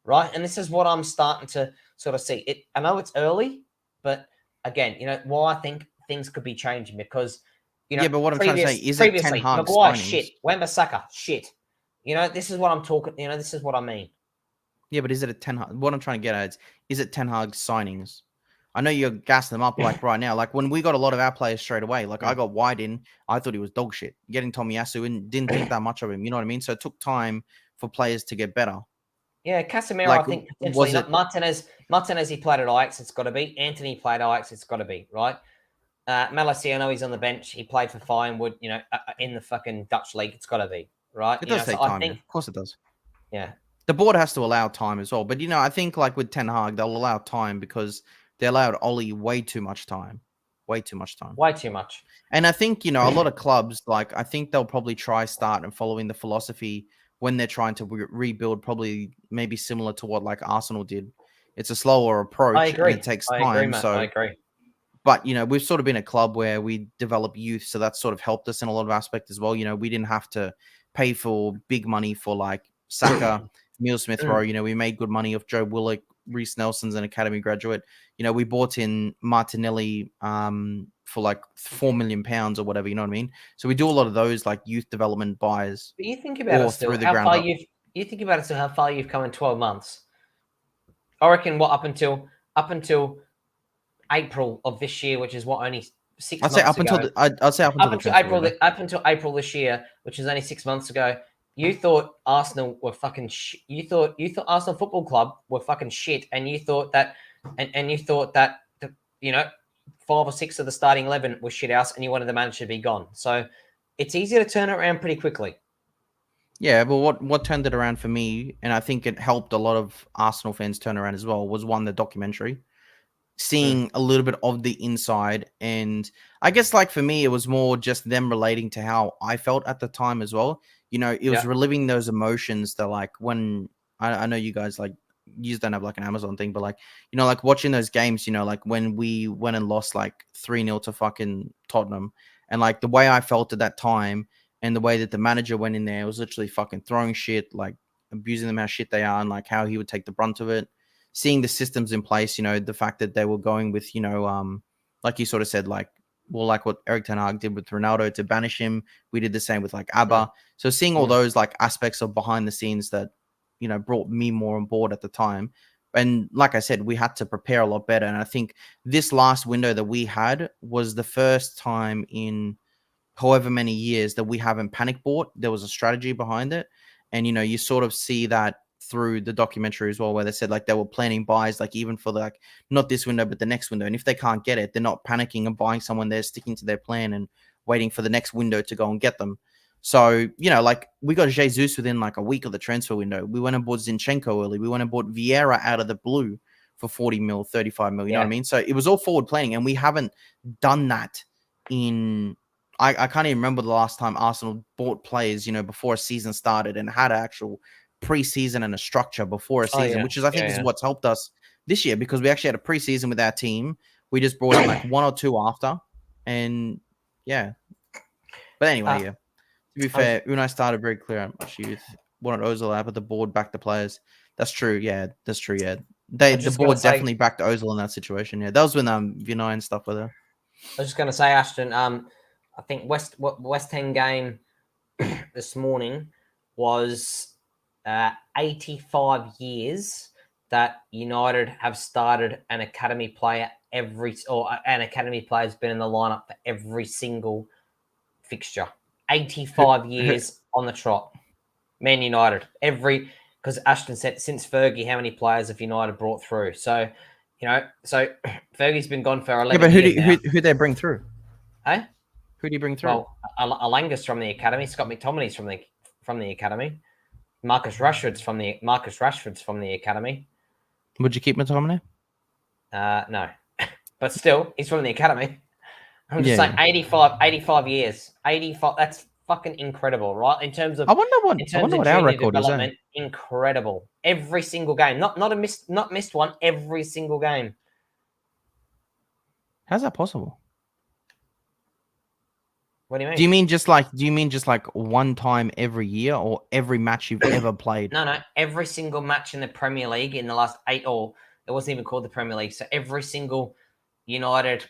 right? And this is what I'm starting to sort of see. I know it's early, but again, why I think things could be changing because yeah, but what I'm trying to say is it Ten Hag Maguire shit, Wan-Bissaka shit. This is what I'm talking. This is what I mean. Yeah, but is it a Ten Hag? What I'm trying to get at is it Ten Hag signings? I know you're gassing them up like right now. Like when we got a lot of our players straight away. Like I got White in, I thought he was dog shit. Getting Tomiyasu in, didn't think that much of him. You know what I mean? So it took time for players to get better. Yeah, Casemiro, I think potentially Martinez. He played at Ajax. It's got to be. Anthony played Ajax. It's got to be right. Malaciano, he's on the bench. He played for Feyenoord. In the fucking Dutch league. It's got to be. Right? It does take time. Of course it does. Yeah. The board has to allow time as well. But, I think like with Ten Hag, they'll allow time because they allowed Oli way too much time. Way too much time. Way too much. And I think, a lot of clubs, like I think they'll probably start and following the philosophy when they're trying to rebuild, probably maybe similar to what like Arsenal did. It's a slower approach. I agree. And it takes time. I agree. But, we've sort of been a club where we develop youth. So that's sort of helped us in a lot of aspects as well. We didn't have to pay for big money for like Saka, Neil Smith Rowe. We made good money off Joe Willock. Reece Nelson's an academy graduate. We bought in Martinelli for like £4 million or whatever. You know what I mean? So we do a lot of those like youth development buys. But you think about it still, you think about it still, how far you've come in 12 months. I reckon up until April of this year, which is only 6 months ago. I'd say up until April this year, which is only 6 months ago. You thought Arsenal were fucking. You thought Arsenal Football Club were fucking shit, and you thought that, and you thought that 5 or 6 of the starting 11 were shit house, and you wanted the manager to be gone. So it's easy to turn it around pretty quickly. Yeah, but what turned it around for me, and I think it helped a lot of Arsenal fans turn around as well, was the documentary. Seeing a little bit of the inside, and I guess like for me, it was more just them relating to how I felt at the time as well. It was reliving those emotions that like when I know you guys like you don't have like an Amazon thing, but like like watching those games, like when we went and lost like 3-0 to fucking Tottenham, and like the way I felt at that time, and the way that the manager went in there was literally fucking throwing shit, like abusing them how shit they are, and like how he would take the brunt of it. Seeing the systems in place, the fact that they were going with, like you sort of said, like what Eric Ten Hag did with Ronaldo to banish him. We did the same with like Abba. So seeing all those like aspects of behind the scenes that, brought me more on board at the time. And like I said, we had to prepare a lot better. And I think this last window that we had was the first time in however many years that we haven't panic bought. There was a strategy behind it. And, you sort of see that through the documentary as well, where they said like they were planning buys, like even for like not this window, but the next window. And if they can't get it, they're not panicking and buying someone. They're sticking to their plan and waiting for the next window to go and get them. So, like we got Jesus within like a week of the transfer window. We went and bought Zinchenko early. We went and bought Vieira out of the blue for 40 mil, 35 mil. You know what I mean? So it was all forward planning, and we haven't done that in. I can't even remember the last time Arsenal bought players, before a season started and had actual pre-season and a structure before a season, which is I think is what's helped us this year, because we actually had a pre-season with our team. We just brought in like one or two after, and yeah. But anyway, yeah. To be fair, Unai started very clear on much youth. Wanted Ozil out, but the board backed the players. That's true. Yeah, that's true. Yeah, the board definitely backed Ozil in that situation. Yeah, that was when Vinay and stuff were there. I was just going to say, Ashton. I think West Ham game this morning was 85 years that United have started an academy player an academy player has been in the lineup for every single fixture. 85 years on the trot. Man United. Because Ashton said, since Fergie, how many players have United brought through? So, Fergie's been gone for 11 years now. Who they bring through? Eh? Who do you bring through? Well, Alanga's from the academy. Scott McTominay's from the academy. Marcus Rashford's from the academy. Would you keep McTominay? No. But still, he's from the academy. I'm just saying 85 years. 85, that's fucking incredible, right? In terms of I wonder what our record is. Incredible. Every single game. Not missed one, every single game. How's that possible? What do you mean? Do you mean just like one time every year, or every match you've ever played? No. Every single match in the Premier League in the last 8, or it wasn't even called the Premier League. So every single United,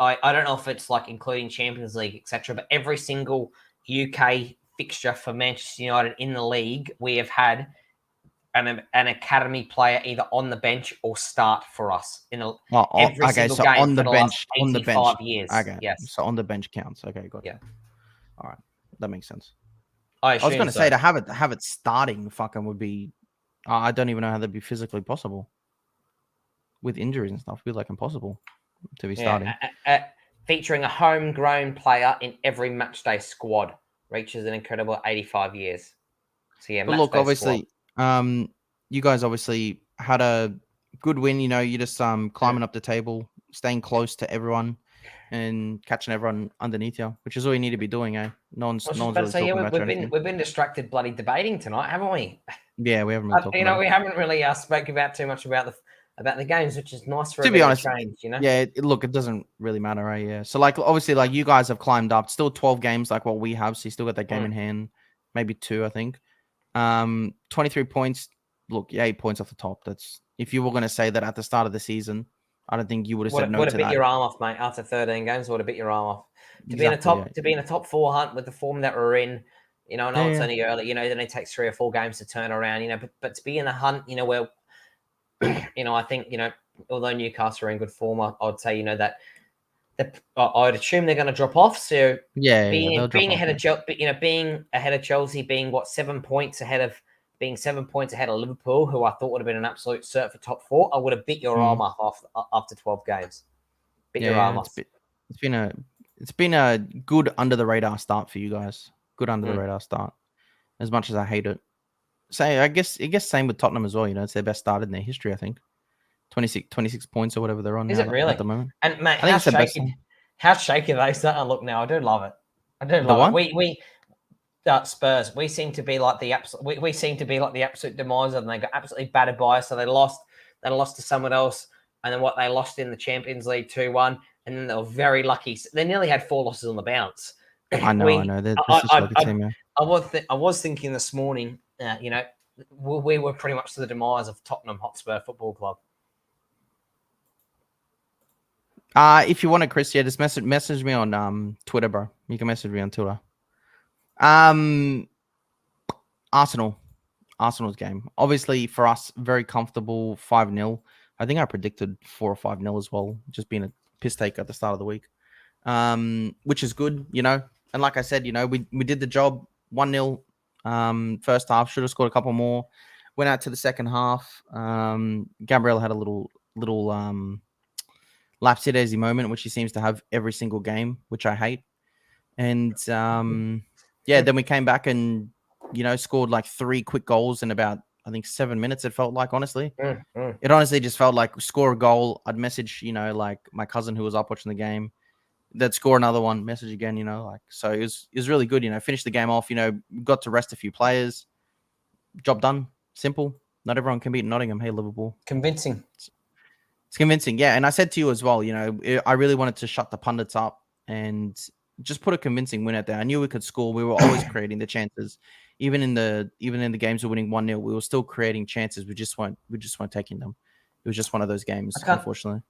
I don't know if it's like including Champions League, etc., but every single UK fixture for Manchester United in the league, we have had an academy player either on the bench or start for us in every single game on the for bench, the last 85 years. Okay, yes. So on the bench counts. Okay, got it. Yeah. All right, that makes sense. I was going to say to have it starting fucking would be. I don't even know how that'd be physically possible. With injuries and stuff, it'd be like impossible to be starting. Featuring a homegrown player in every matchday squad reaches an incredible 85 years. So yeah, but look, obviously, you guys obviously had a good win. You know, you just climbing up the table, staying close to everyone, and catching everyone underneath you, which is all you need to be doing, eh? No one's really talking about we've been distracted, bloody debating tonight, haven't we? Yeah, we haven't really talked about we haven't really spoke about too much about the games, which is nice for to be honest. Change, you know? Yeah, look, it doesn't really matter, right? Yeah. So like obviously like you guys have climbed up, still 12 games like what we have, so you still got that game in hand, maybe 2, I think. 23 points. Look, 8 points off the top. That's if you were going to say that at the start of the season, I don't think you would have said no to that. Would have bit your arm off, mate. After 13 games, would have bit your arm off. To be in a top 4 hunt with the form that we're in, you know, it's only early, you know, then it takes 3 or 4 games to turn around, you know, but to be in the hunt, you know, where, you know, I think, you know, although Newcastle are in good form, I'd say, you know, that I'd assume they're going to drop off. So being ahead of Chelsea, being 7 points ahead of Liverpool, who I thought would have been an absolute cert for top 4, I would have bit your arm off after 12 games. Your arm off. It's been a good under the radar start for you guys. Good under the radar start. As much as I hate it. Say, I guess same with Tottenham as well. You know, it's their best start in their history, I think. 26 points or whatever they're on. Is it really? At the moment? And mate, how shaky are they starting to look now? I do love it. We Spurs. We seem to be like the absolute. We seem to be like the absolute demise of them. They got absolutely battered by us. So they lost to someone else, and then they lost in the Champions League 2-1, and then they were very lucky. They nearly had 4 losses on the bounce. I know. This is like a team. I was thinking this morning. You know, we were pretty much to the demise of Tottenham Hotspur Football Club. If you want to, Chris, just message me on Twitter, bro. You can message me on Twitter. Arsenal's game. Obviously, for us, very comfortable 5-0. I think I predicted 4 or 5-0 as well, just being a piss take at the start of the week, which is good, you know. And like I said, you know, we did the job. 1-0 first half. Should have scored a couple more. Went out to the second half. Gabriel had a little lapsy-daisy moment, which he seems to have every single game, which I hate. And then we came back and, you know, scored like 3 quick goals in about, I think, 7 minutes. It felt like, honestly, it honestly just felt like score a goal. I'd message, you know, like my cousin who was up watching the game, they'd score another one, message again, you know, like, so it was really good, you know, finished the game off, you know, got to rest a few players, job done. Simple. Not everyone can beat Nottingham. Hey, Liverpool. Convincing. It's convincing. Yeah. And I said to you as well, I really wanted to shut the pundits up and just put a convincing win out there. I knew we could score. We were always creating the chances. Even in the games we're winning 1-0, we were still creating chances. We just weren't taking them. It was just one of those games, unfortunately.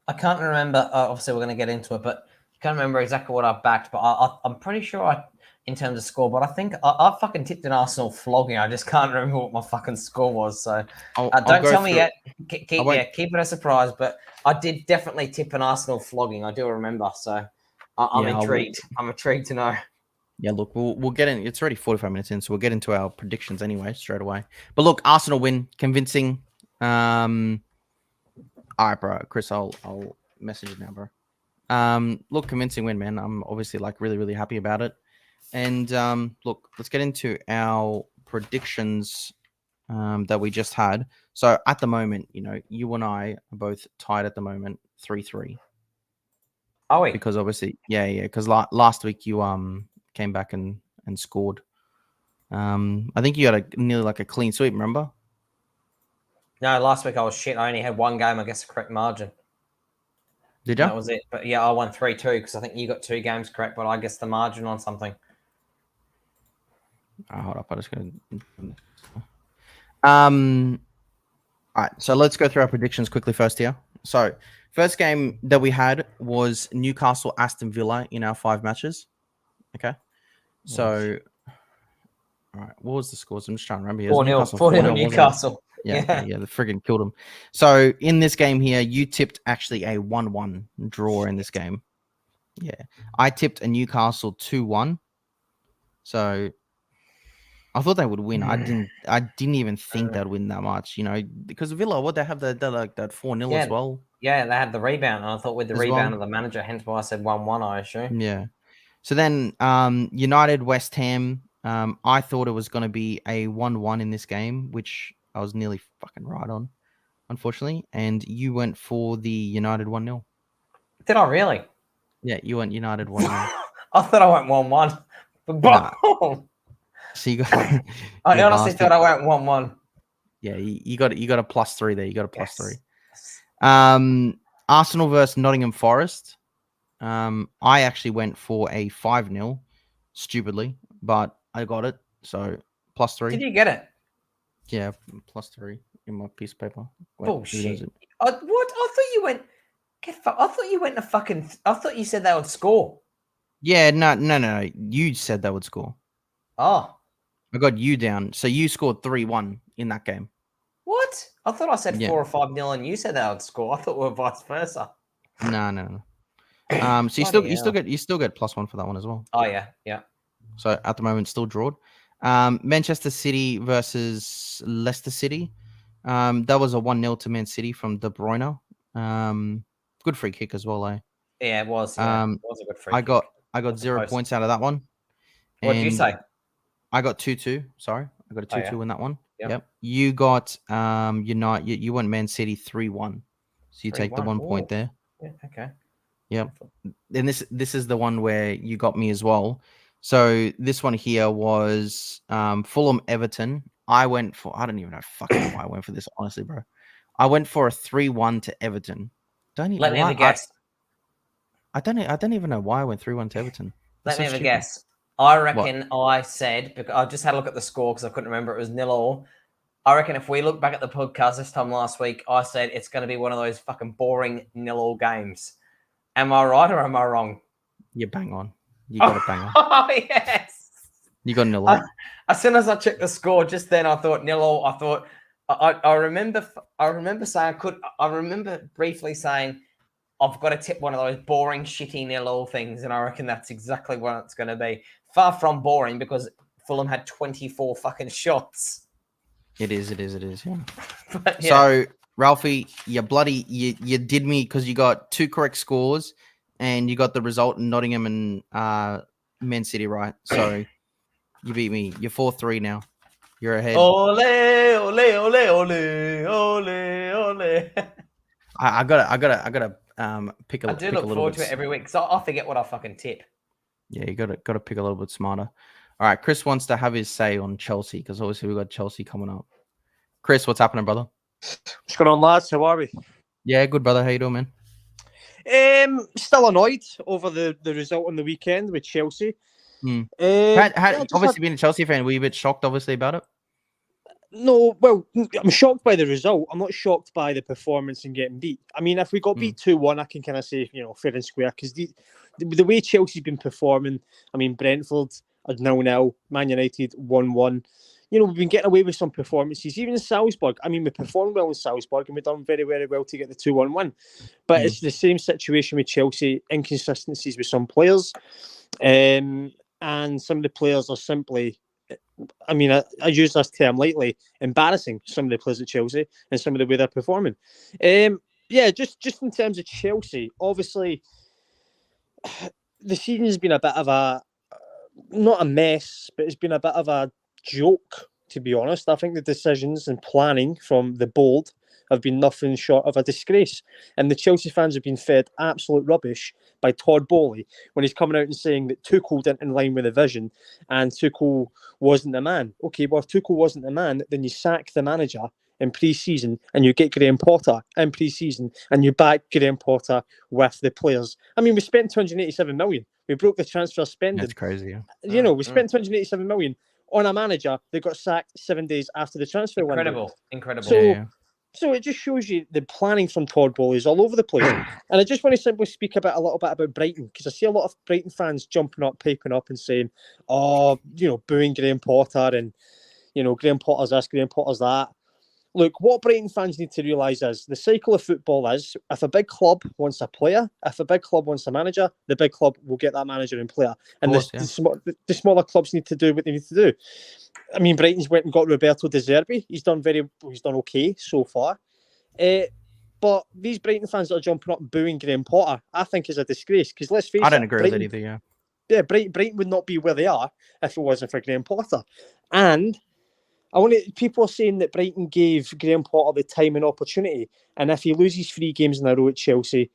I can't remember. Obviously, we're going to get into it, but I can't remember exactly what I backed. But I'm pretty sure in terms of score, but I think I fucking tipped an Arsenal flogging. I just can't remember what my fucking score was. So don't tell me yet. Keep it a surprise. But I did definitely tip an Arsenal flogging. I do remember. So I'm intrigued. I'm intrigued to know. Yeah, look, we'll get in. It's already 45 minutes in, so we'll get into our predictions anyway straight away. But look, Arsenal win, convincing. All right, bro. Chris, I'll message you now, bro. Look, convincing win, man. I'm obviously really, really happy about it. And look, let's get into our predictions that we just had. So at the moment, you and I are both tied at the moment, 3-3. Are we? Because obviously, yeah. Because last week you came back and scored. I think you had nearly like a clean sweep. Remember? No, last week I was shit. I only had one game, I guess, the correct margin. Did you? That was it. But yeah, I won 3-2 because I think you got 2 games correct, but I guess the margin on something. Hold up. I just gonna. All right. So let's go through our predictions quickly first here. So first game that we had was Newcastle Aston Villa in our 5 matches. Okay. So. All right. What was the scores? I'm just trying to remember. 4-0 Newcastle. Yeah, they friggin' killed them. So in this game here, you tipped actually a 1-1 draw in this game. Yeah. I tipped a Newcastle 2-1. So I thought they would win. I didn't even think they'd win that much, because Villa, what they have that 4-0 as well. Yeah, they had the rebound. And I thought with the rebound of the manager, hence why I said 1-1, I assume. Yeah. So then United West Ham, I thought it was going to be a 1-1 in this game, which I was nearly fucking right on, unfortunately. And you went for the United 1-0. Did I really? Yeah, you went United 1-0. I thought I went 1-1. Nah. So you got. I honestly thought I went 1-1. Yeah, you got a +3 there. You got a +3. Arsenal versus Nottingham Forest. I actually went for a 5-0, stupidly, but I got it. So +3. Did you get it? Yeah, +3 in my piece of paper. Wait, bullshit. What? I thought you went. I thought you went to fucking. I thought you said they would score. Yeah, no. You said they would score. Oh. I got you down. So you scored 3-1 in that game. What? I thought I said 4 or 5-0 and you said they would score. I thought we were vice versa. No. So you still get +1 for that one as well. Oh yeah. So at the moment, still drawed. Manchester City versus Leicester City. That was a 1-0 to Man City from De Bruyne. Good free kick as well, eh? Yeah, it was. Yeah. It was a good free kick. I got 0 points out of that one. What did you say? I got 2-2. Sorry, I got a 2-2 in that one. Yep. You got United. You went Man City 3-1. So you take the 1 point there. Yeah. Okay. Yep. And this is the one where you got me as well. So this one here was Fulham Everton. I don't even know fucking why I went for this, honestly, bro. I went for a 3-1 to Everton. Let me have a guess. I don't even know why I went 3-1 to Everton. Let me have a guess. I reckon I said, because I just had a look at the score because I couldn't remember, it was 0-0. I reckon if we look back at the podcast this time last week, I said it's going to be one of those fucking boring 0-0 games. Am I right or am I wrong? You're bang on. You got it bang on. Oh, yes. You got 0-0. As soon as I checked the score, just then I thought 0-0. I thought, I remember saying, I remember briefly saying, I've got to tip one of those boring, shitty 0-0 things, and I reckon that's exactly what it's going to be. Far from boring, because Fulham had 24 fucking shots. It is, yeah. But, yeah. So, Ralphie, you did me because you got 2 correct scores, and you got the result in Nottingham and Man City right. So, you beat me. You're 4-3 now. You're ahead. Ole, ole, ole, ole, ole, ole. I gotta pick a. I do look forward to it every week, so I forget what I fucking tip. Yeah, you gotta pick a little bit smarter. All right, Chris wants to have his say on Chelsea because obviously we've got Chelsea coming up. Chris, what's happening, brother? What's going on, lads? How are we? Yeah, good, brother. How you doing, man? Still annoyed over the result on the weekend with Chelsea. Obviously, being a Chelsea fan, were you a bit shocked, obviously, about it? No, well, I'm shocked by the result. I'm not shocked by the performance and getting beat. I mean, if we got beat 2-1, I can kind of say, fair and square, because the way Chelsea's been performing, I mean, Brentford are 0-0, Man United 1-1. We've been getting away with some performances. Even in Salzburg, I mean, we performed well in Salzburg and we've done very, very well to get the 2-1 win. But it's the same situation with Chelsea, inconsistencies with some players. And some of the players are simply, I mean, I use this term lightly, embarrassing, some of the players at Chelsea and some of the way they're performing. Just in terms of Chelsea, obviously, the season's been a bit of not a mess, but it's been a bit of a joke, to be honest. I think the decisions and planning from the board have been nothing short of a disgrace. And the Chelsea fans have been fed absolute rubbish by Todd Bowley when he's coming out and saying that Tuchel didn't in line with the vision and Tuchel wasn't the man. Okay, well, if Tuchel wasn't the man, then you sack the manager in pre-season and you get Graham Potter in pre-season and you back Graham Potter with the players. I mean, we spent 287 million. We broke the transfer spending. That's crazy. Yeah. We spent 287 million on a manager that got sacked 7 days after the transfer window. Incredible. So it just shows you the planning from Todd Bowley is all over the place. And I just want to simply speak a little bit about Brighton, because I see a lot of Brighton fans jumping up, piping up and saying, booing Graham Potter and, Graham Potter's this, Graham Potter's that. Look, what Brighton fans need to realise is the cycle of football is if a big club wants a player, if a big club wants a manager, the big club will get that manager and player. And the smaller clubs need to do what they need to do. I mean, Brighton's went and got Roberto De Zerbi. He's done okay so far. But these Brighton fans that are jumping up and booing Graham Potter, I think is a disgrace. Because let's face it, I don't agree with it either, yeah. Yeah, Brighton would not be where they are if it wasn't for Graham Potter. And people are saying that Brighton gave Graham Potter the time and opportunity, and if he loses 3 games in a row at Chelsea,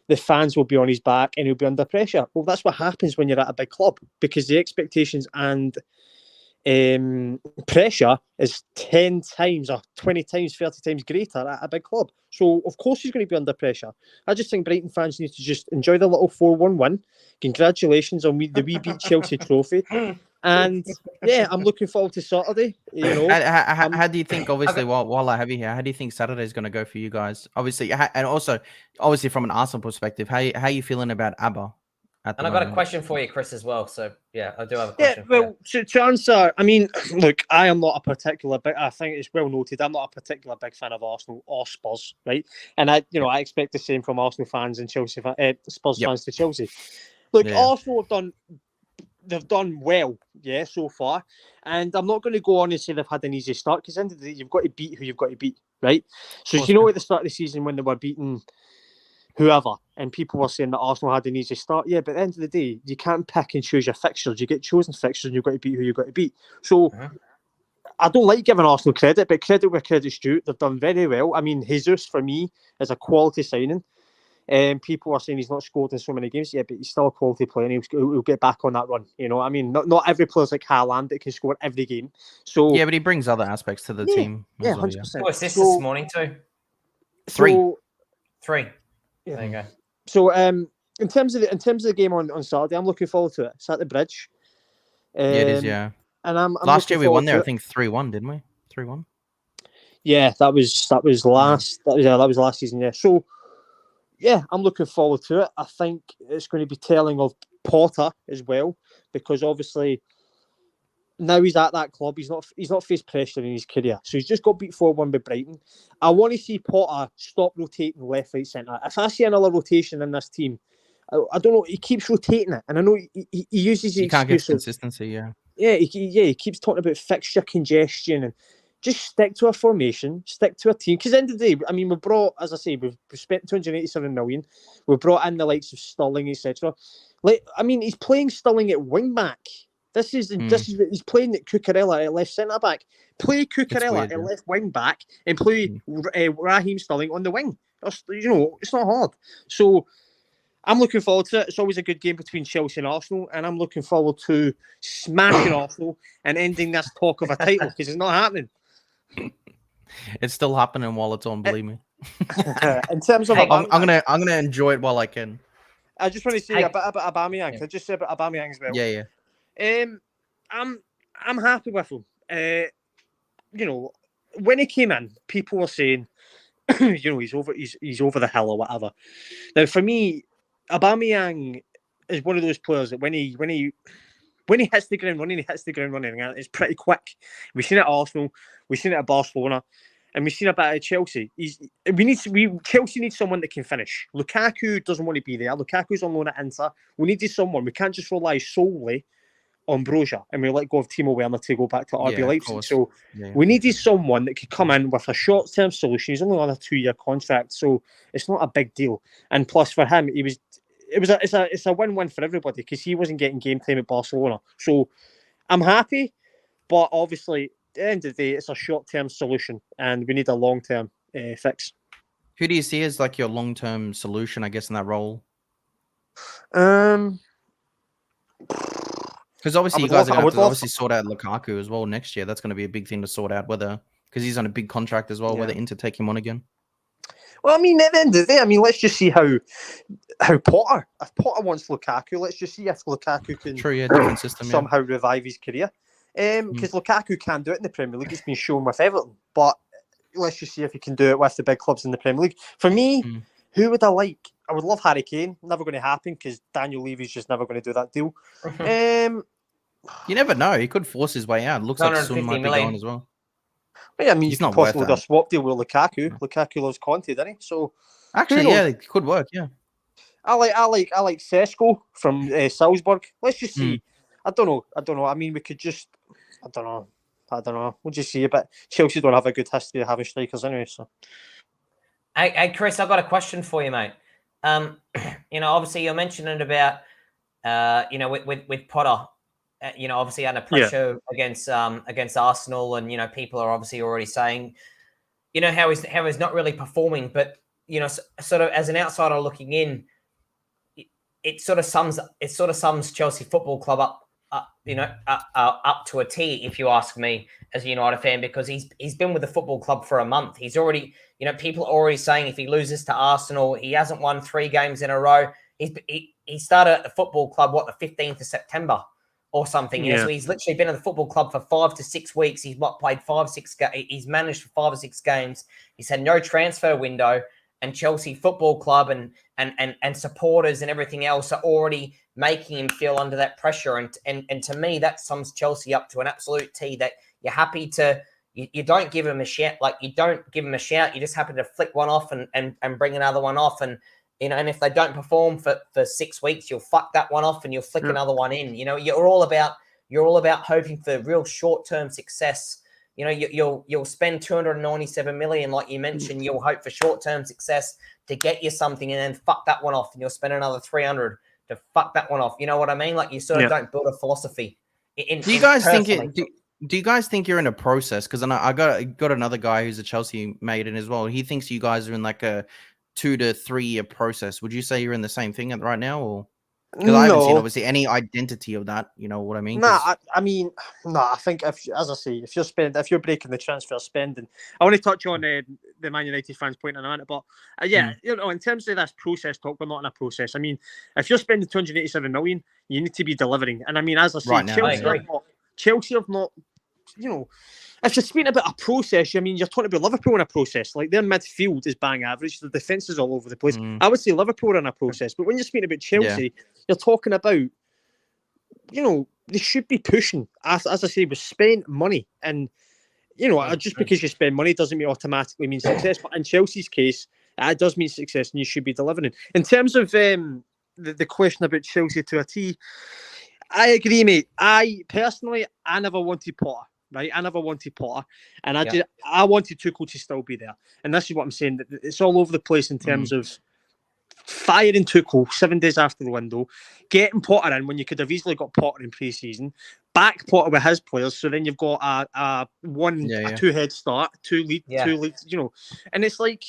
the fans will be on his back and he'll be under pressure. Well, that's what happens when you're at a big club, because the expectations and pressure is 10 times or 20 times, 30 times greater at a big club. So, of course, he's going to be under pressure. I just think Brighton fans need to just enjoy the little 4-1 win. Congratulations on the We Beat Chelsea trophy. And yeah, I'm looking forward to Saturday. How do you think? Obviously, while I have you here, how do you think Saturday is going to go for you guys? Obviously, and also, obviously, from an Arsenal perspective, how are you feeling about ABBA? And I've got a question for you, Chris, as well. So yeah, I do have a question. Yeah, well, to answer, I mean, look, I am not a particular big. I think it's well noted. I'm not a particular big fan of Arsenal or Spurs, right? And I expect the same from Arsenal fans and Chelsea Spurs fans to Chelsea. Look, Arsenal they've done well, so far. And I'm not going to go on and say they've had an easy start, because at the end of the day, you've got to beat who you've got to beat, right? So at the start of the season when they were beating whoever, and people were saying that Arsenal had an easy start. Yeah, but at the end of the day, you can't pick and choose your fixtures. You get chosen fixtures and you've got to beat who you've got to beat. So I don't like giving Arsenal credit, but credit where credit's due. They've done very well. I mean, Jesus, for me, is a quality signing. People are saying he's not scored in so many games. Yeah, but he's still a quality player and he'll get back on that run. I mean, not every player's like Haaland that can score every game. So yeah, but he brings other aspects to the team. Yeah, 100%. Assists this morning too. 3. Yeah. There you go. So in terms of the game on Saturday, I'm looking forward to it. It's at the Bridge. It is, yeah. And I'm last year we won there, I think 3-1, didn't we? 3-1. Yeah, that was last season. Yeah. So yeah, I'm looking forward to it. I think it's going to be telling of Potter as well, because obviously now he's at that club. He's not faced pressure in his career, so he's just got beat 4-1 by Brighton. I want to see Potter stop rotating left, right, centre. If I see another rotation in this team, I don't know. He keeps rotating it, and I know he uses the excuses. Can't get consistency. Yeah, he keeps talking about fixture congestion and. Just stick to a formation, stick to a team. Because at the end of the day, I mean, we've spent 287 million. We've brought in the likes of Sterling, etc. He's playing Sterling at wing back. This is he's playing at Cucurella at left centre back. Play Cucurella at left wing back and play Raheem Sterling on the wing. It's not hard. So I'm looking forward to it. It's always a good game between Chelsea and Arsenal, and I'm looking forward to smashing Arsenal and ending this talk of a title because it's not happening. It's still happening while it's on. Believe me. In terms of, I'm gonna enjoy it while I can. I just want to say a bit about Aubameyang. Yeah. I just say about Aubameyang as well. Yeah. I'm happy with him. You know, when he came in, people were saying, you know, he's over the hill or whatever. Now, for me, Aubameyang is one of those players that when he hits the ground running, he hits the ground running. And it's pretty quick. We've seen it at Arsenal, we've seen it at Barcelona, and we've seen it at Chelsea. Chelsea needs someone that can finish. Lukaku doesn't want to be there. Lukaku's on loan at Inter. We need someone. We can't just rely solely on Broja, and we let go of Timo Werner to go back to RB Leipzig. So we needed someone that could come in with a short-term solution. He's only on a 2-year contract, so it's not a big deal. And plus, for him, it's a win-win for everybody because he wasn't getting game time at Barcelona. So I'm happy, but obviously, at the end of the day, it's a short-term solution, and we need a long-term fix. Who do you see as like your long-term solution, I guess, in that role? Because obviously you guys are going to obviously sort out Lukaku as well next year. That's going to be a big thing to sort out, because he's on a big contract as well, whether Inter take him on again. Well, I mean, at the end of the day, let's just see how Potter, if Potter wants Lukaku, let's just see if Lukaku can different system, somehow revive his career. Because Lukaku can do it in the Premier League. It's been shown with Everton. But let's just see if he can do it with the big clubs in the Premier League. For me, who would I like? I would love Harry Kane. Never going to happen because Daniel Levy's just never going to do that deal. You never know. He could force his way out. Looks like Son might be going as well. But yeah, I mean, he's not possible to swap deal with Lukaku. Lukaku loves Conte, doesn't he? So actually, yeah, it could work. Yeah, I like Sesko from Salzburg. Let's just see. I don't know. I mean, we could just. I don't know. We'll just see. But Chelsea don't have a good history of having strikers anyway. So. Hey, Chris, I've got a question for you, mate. Obviously you're mentioning about, with Potter, obviously under pressure against Arsenal, and people are obviously already saying, how he's not really performing, but sort of as an outsider looking in, it sort of sums Chelsea Football Club up to a T, if you ask me, as a United fan, because he's been with the football club for a month. He's already, people are already saying if he loses to Arsenal, he hasn't won 3 games in a row. He started at the football club, the 15th of September or something. So he's literally been at the football club for 5 to 6 weeks. He's played 5-6 games. He's managed for 5 or 6 games. He's had no transfer window, and Chelsea Football Club and supporters and everything else are already making him feel under that pressure. And to me, that sums Chelsea up to an absolute T, that you're happy to, you don't give him a shout. Like, you don't give him a shout. You're just happy to flick one off and bring another one off. And, and if they don't perform for 6 weeks, you'll fuck that one off and you'll flick another one in. You're all about hoping for real short-term success. You'll spend 297 million, like you mentioned. You'll hope for short-term success to get you something, and then fuck that one off, and you'll spend another 300 to fuck that one off. You know what I mean? Like, you sort of don't build a philosophy. Do you guys think you're in a process? Because I got another guy who's a Chelsea mate in as well. He thinks you guys are in like a 2 to 3 year process. Would you say you're in the same thing right now, or? Because I haven't seen obviously any identity of that. You know what I mean? I think if you're breaking the transfer spending, I want to touch on the Man United fans point on it, but in terms of this process talk, we're not in a process. I mean, if you're spending 287 million, you need to be delivering. And I mean, as I say, Chelsea have not, if you're speaking about a process, I mean, you're talking about Liverpool in a process. Like, their midfield is bang average. The defence is all over the place. I would say Liverpool are in a process. But when you're speaking about Chelsea, you're talking about, they should be pushing. As I say, we spent money. And, just because you spend money doesn't automatically mean success. But in Chelsea's case, it does mean success, and you should be delivering. In terms of the question about Chelsea to a T, I agree, mate. I never wanted Potter. Right, I never wanted Potter, and I wanted Tuchel to still be there. And this is what I'm saying, that it's all over the place in terms of firing Tuchel 7 days after the window, getting Potter in when you could have easily got Potter in pre-season, back Potter with his players, so then you've got a 2 head start, 2 leads, and it's like,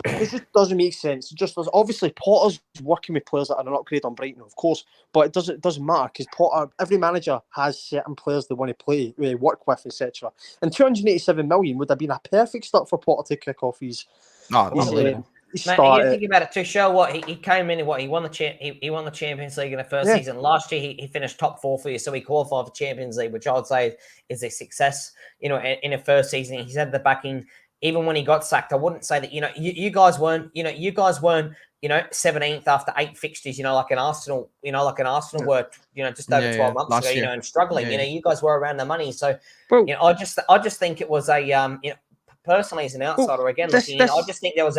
It just doesn't make sense. It just does. Obviously, Potter's working with players that are an upgrade on Brighton, of course, but it doesn't matter because Potter, every manager has certain players they want to play, work with, etc. And 287 million would have been a perfect start for Potter to kick off his unbelievable. Mate, you think about it, to show what he came in and what he won the Champions League in the first season. Last year he finished top 4 for you, so he qualified for Champions League, which I would say is a success. In a first season, he's had the backing. Even when he got sacked, I wouldn't say that you guys weren't 17th after 8 fixtures, like an Arsenal, were just over 12 months ago, and struggling. You guys were around the money, so I just think it was a personally, as an outsider, I just think there was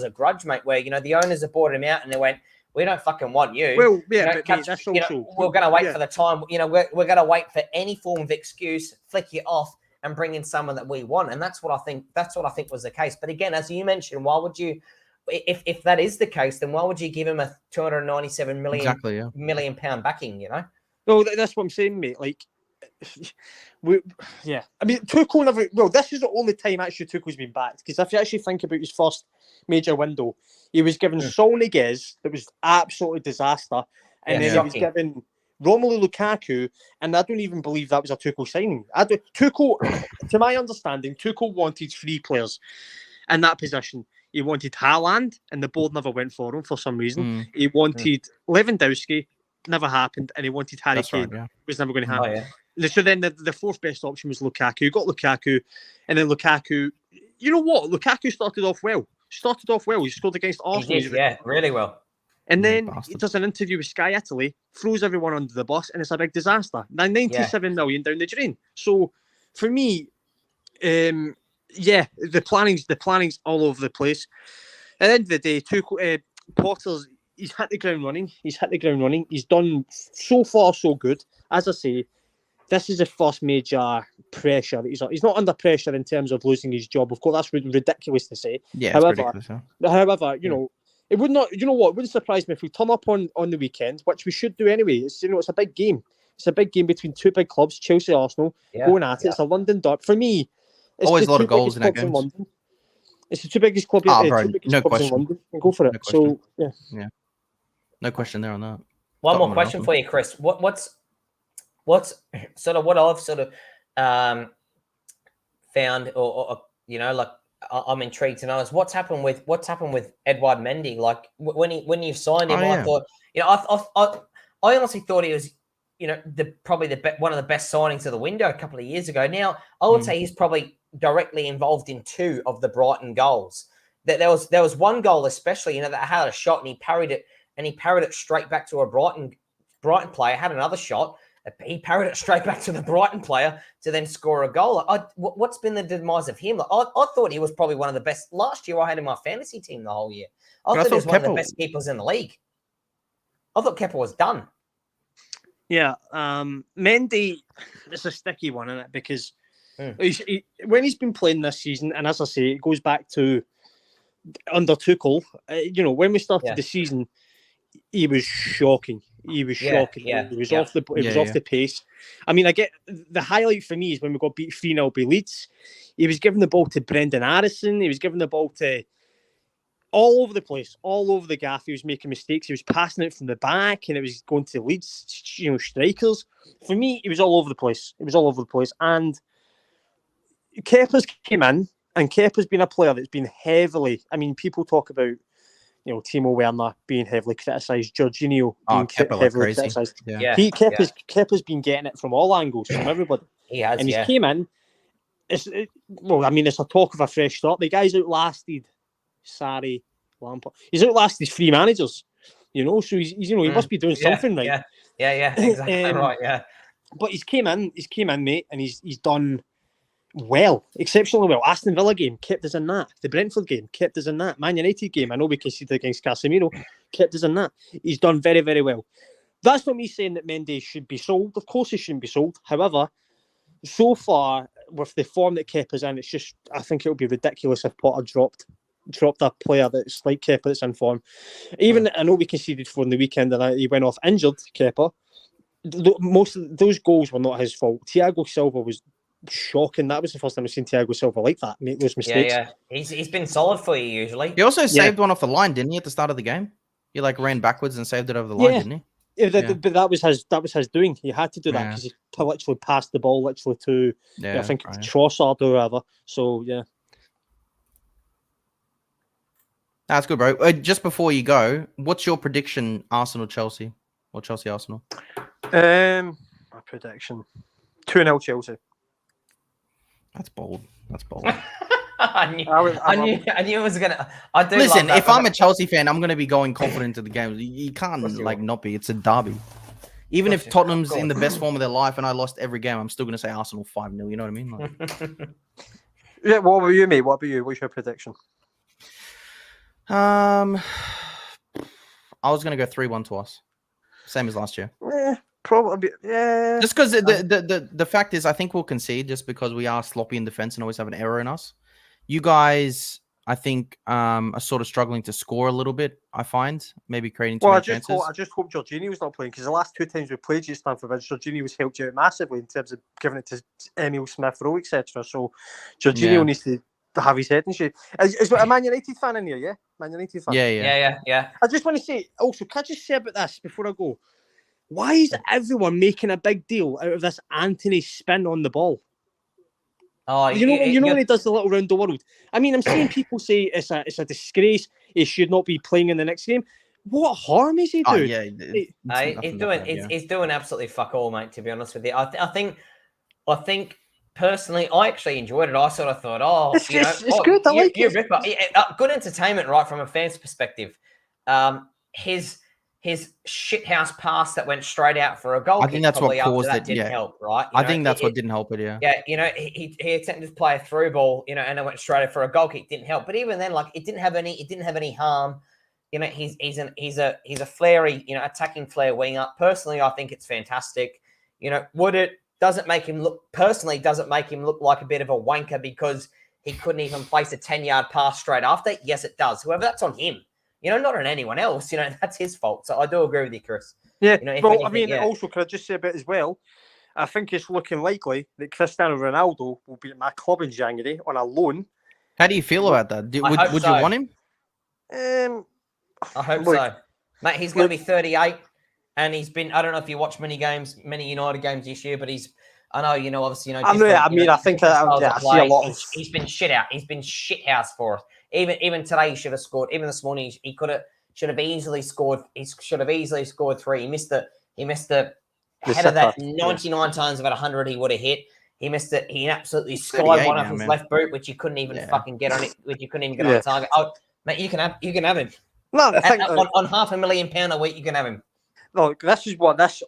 a grudge, mate, where the owners have bought him out and they went, we don't fucking want you. Well, yeah, but that's also we're going to wait for the time. We're going to wait for any form of excuse, flick you off, and bring in someone that we want. And that's what I think. That's what I think was the case. But again, as you mentioned, why would you? If that is the case, then why would you give him a 297 million pound backing? No, that's what I'm saying, mate. Like. I mean, Tuchel never. Well, this is the only time actually Tuchel's been backed, because if you actually think about his first major window, he was given Saul Niguez, that was absolutely disaster, and then he was given Romelu Lukaku, and I don't even believe that was a Tuchel signing. Tuchel, to my understanding, Tuchel wanted 3 players in that position. He wanted Haaland, and the board never went for him for some reason. He wanted Lewandowski, never happened, and he wanted Harry Kane. Right, was never going to happen. So then the fourth best option was Lukaku. You got Lukaku, and then Lukaku. You know what? Lukaku started off well. He scored against Arsenal. He did, really well. And then he does an interview with Sky Italy, throws everyone under the bus, and it's a big disaster. Now 97 million down the drain. So for me, the planning's all over the place. At the end of the day, Potter's he's hit the ground running. He's done so far so good. As I say, this is the first major pressure. He's not under pressure in terms of losing his job. Of course, that's ridiculous to say. Yeah, however, it would not. You know what? It wouldn't surprise me if we turn up on the weekend, which we should do anyway. It's a big game. It's a big game between 2 big clubs, Chelsea, Arsenal, going at it. It's a London derby. For me, it's always a lot of goals in that game. It's the 2 biggest clubs. Clubs in London. And go for it. So yeah. No question there on that. One more question for you, Chris. What's sort of what I've sort of found, or I'm intrigued to know is what's happened with Edouard Mendy. Like when you signed him, I thought, I honestly thought he was, probably one of the best signings of the window a couple of years ago. Now I would say he's probably directly involved in 2 of the Brighton goals. There was one goal especially, that had a shot and he parried it straight back to a Brighton player. Had another shot. He parried it straight back to the Brighton player to then score a goal. What's been the demise of him? I thought he was probably one of the best. Last year, I had him in my fantasy team the whole year. I thought he was one of the best keepers in the league. I thought Kepa was done. Yeah, Mendy, it's a sticky one, isn't it? Because when he's been playing this season, and as I say, it goes back to under Tuchel. When we started the season, he was shocking. He was shocking. He was off the pace. I mean, I get the highlight for me is when we got beat 3-0 by Leeds. He was giving the ball to Brendan Harrison. He was giving the ball to all over the place, all over the gaff. He was making mistakes. He was passing it from the back, and it was going to Leeds, strikers. For me, he was all over the place. And Kepa's came in, and Kepa's been a player that's been heavily. I mean, people talk about Timo Werner being heavily criticised, Jorginho being heavily criticised. Kepa's been getting it from all angles, from everybody. He has, and he came in. It's a talk of a fresh start. The guy's outlasted Sarri, Lampard. He's outlasted 3 managers. So he's he must be doing something right. Yeah, exactly right. Yeah, but he's came in, mate, and he's done well, exceptionally well. Aston Villa game kept us in that. The Brentford game kept us in that. Man United game, I know we conceded against Casemiro, kept us in that. He's done very, very well. That's not me saying that Mendy should be sold. Of course he shouldn't be sold. However, so far, with the form that Kepa's in, I think it would be ridiculous if Potter dropped a player that's like Kepa that's in form. Even I know we conceded 4 in the weekend and he went off injured, Kepa. Most of those goals were not his fault. Thiago Silva was shocking. That was the first time I've seen Thiago Silva like that, make those mistakes. Yeah. He's been solid for you usually. He also saved one off the line, didn't he, at the start of the game? He like ran backwards and saved it over the line, didn't he? Yeah, but that was his doing. He had to do that because he literally passed the ball to I think Trossard or whatever. So yeah. That's good, bro. Just before you go, what's your prediction? Arsenal-Chelsea or Chelsea-Arsenal? My prediction: 2-0 Chelsea. That's bold. I knew it was gonna. I do. Listen, if I'm a Chelsea fan, I'm gonna be going confident to the game. You can't not be. It's a derby. Even if Tottenham's in the best form of their life and I lost every game, I'm still gonna say Arsenal 5-0. You know what I mean? Like... Yeah. What about you, mate? What about you? What's your prediction? I was gonna go 3-1 to us, same as last year. Yeah, probably. Yeah. Just because the fact is, I think we'll concede just because we are sloppy in defense and always have an error in us. You guys, I think, are sort of struggling to score a little bit. I find maybe creating too many chances. I just hope Jorginho's not playing because the last 2 times we played at Stamford Bridge, Jorginho's helped you out massively in terms of giving it to Emil Smith-Rowe, etc. So Jorginho needs to have his head in shape. Is a Man United fan in here? Yeah, Man United fan. Yeah. I just want to say also, can I just say about this before I go? Why is everyone making a big deal out of this Anthony spin on the ball? Oh, you know when he does the little round the world. I mean, I'm seeing people say it's a disgrace. He should not be playing in the next game. What harm is he doing? He's doing absolutely fuck all, mate. To be honest with you, I think personally, I actually enjoyed it. I sort of thought, it's good. I like it. Good entertainment, right, from a fan's perspective. His shithouse pass that went straight out for a goal. I think that's what caused it. Didn't help, right? I think that's what didn't help it. Yeah. Yeah, he attempted to play a through ball, and it went straight out for a goal kick. Didn't help, but even then, like it didn't have any harm. He's a flary, attacking flair winger. Personally, I think it's fantastic. Doesn't make him look like a bit of a wanker because he couldn't even place a 10-yard pass straight after? Yes, it does. However, that's on him. Not on anyone else. That's his fault. So I do agree with you, Chris. Yeah. Also, can I just say a bit as well? I think it's looking likely that Cristiano Ronaldo will be at my club in January on a loan. How do you feel about that? Would you want him? I hope so. Mate, he's going to be 38. And he's been, I don't know if you watch many United games this year, but I know, obviously, I think I see a lot of... He's been shit out. He's been shit house for us. Even today, he should have scored. Even this morning, he should have easily scored. He should have easily scored 3. He missed the head of that 99 times out of 100 he would have hit. He missed it. He absolutely skied one off his left boot, which you couldn't even fucking get on it. Which you couldn't even get on target. Oh, mate, you can have him. No, I think on £500,000 a week, you can have him. Look, this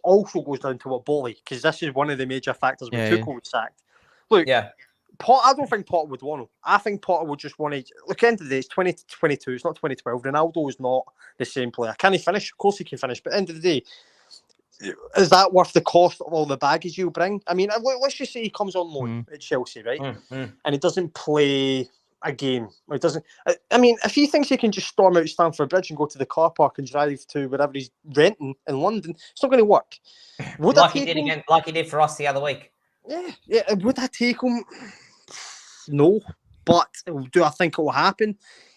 also goes down to what Bolly, because this is one of the major factors when Tuchel was sacked. Look, I don't think Potter would want him. I think Potter would just want to... Look, end of the day, it's 2022. It's not 2012. Ronaldo is not the same player. Can he finish? Of course he can finish. But end of the day, is that worth the cost of all the baggage you bring? I mean, let's just say he comes on loan at Chelsea, right? And he doesn't play a game. It doesn't. I mean, if he thinks he can just storm out Stamford Bridge and go to the car park and drive to wherever he's renting in London, it's not going to work. Like he did for us the other week. Yeah. Would I take him? No. But do I think it will happen?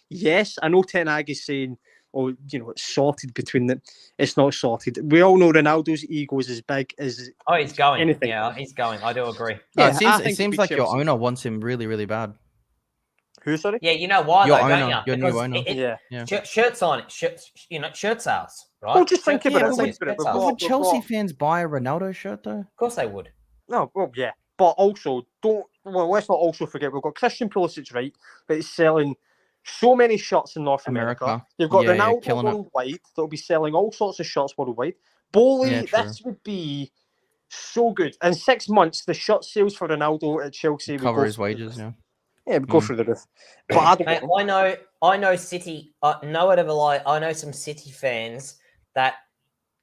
Yes. I know Ten Hag is saying, it's sorted between them. It's not sorted. We all know Ronaldo's ego is as big as he's going. Anything. Yeah, he's going. I do agree. Yeah, it seems like your owner wants him really, really bad. Who, sorry? Yeah, you know why, your though, owner, don't you? Your new owner. Shirts on it. Shirt sales, right? Well, just think about it. Would Chelsea fans buy a Ronaldo shirt, though? Of course they would. No, well, yeah. But also, let's not also forget, we've got Christian Pulisic, right? But he's selling so many shirts in North America. You've got Ronaldo worldwide that'll be selling all sorts of shirts worldwide. Bowley, this would be so good. In 6 months, the shirt sales for Ronaldo at Chelsea would cover his wages, Yeah, go through the roof. But I know City. No one ever lie. I know some City fans that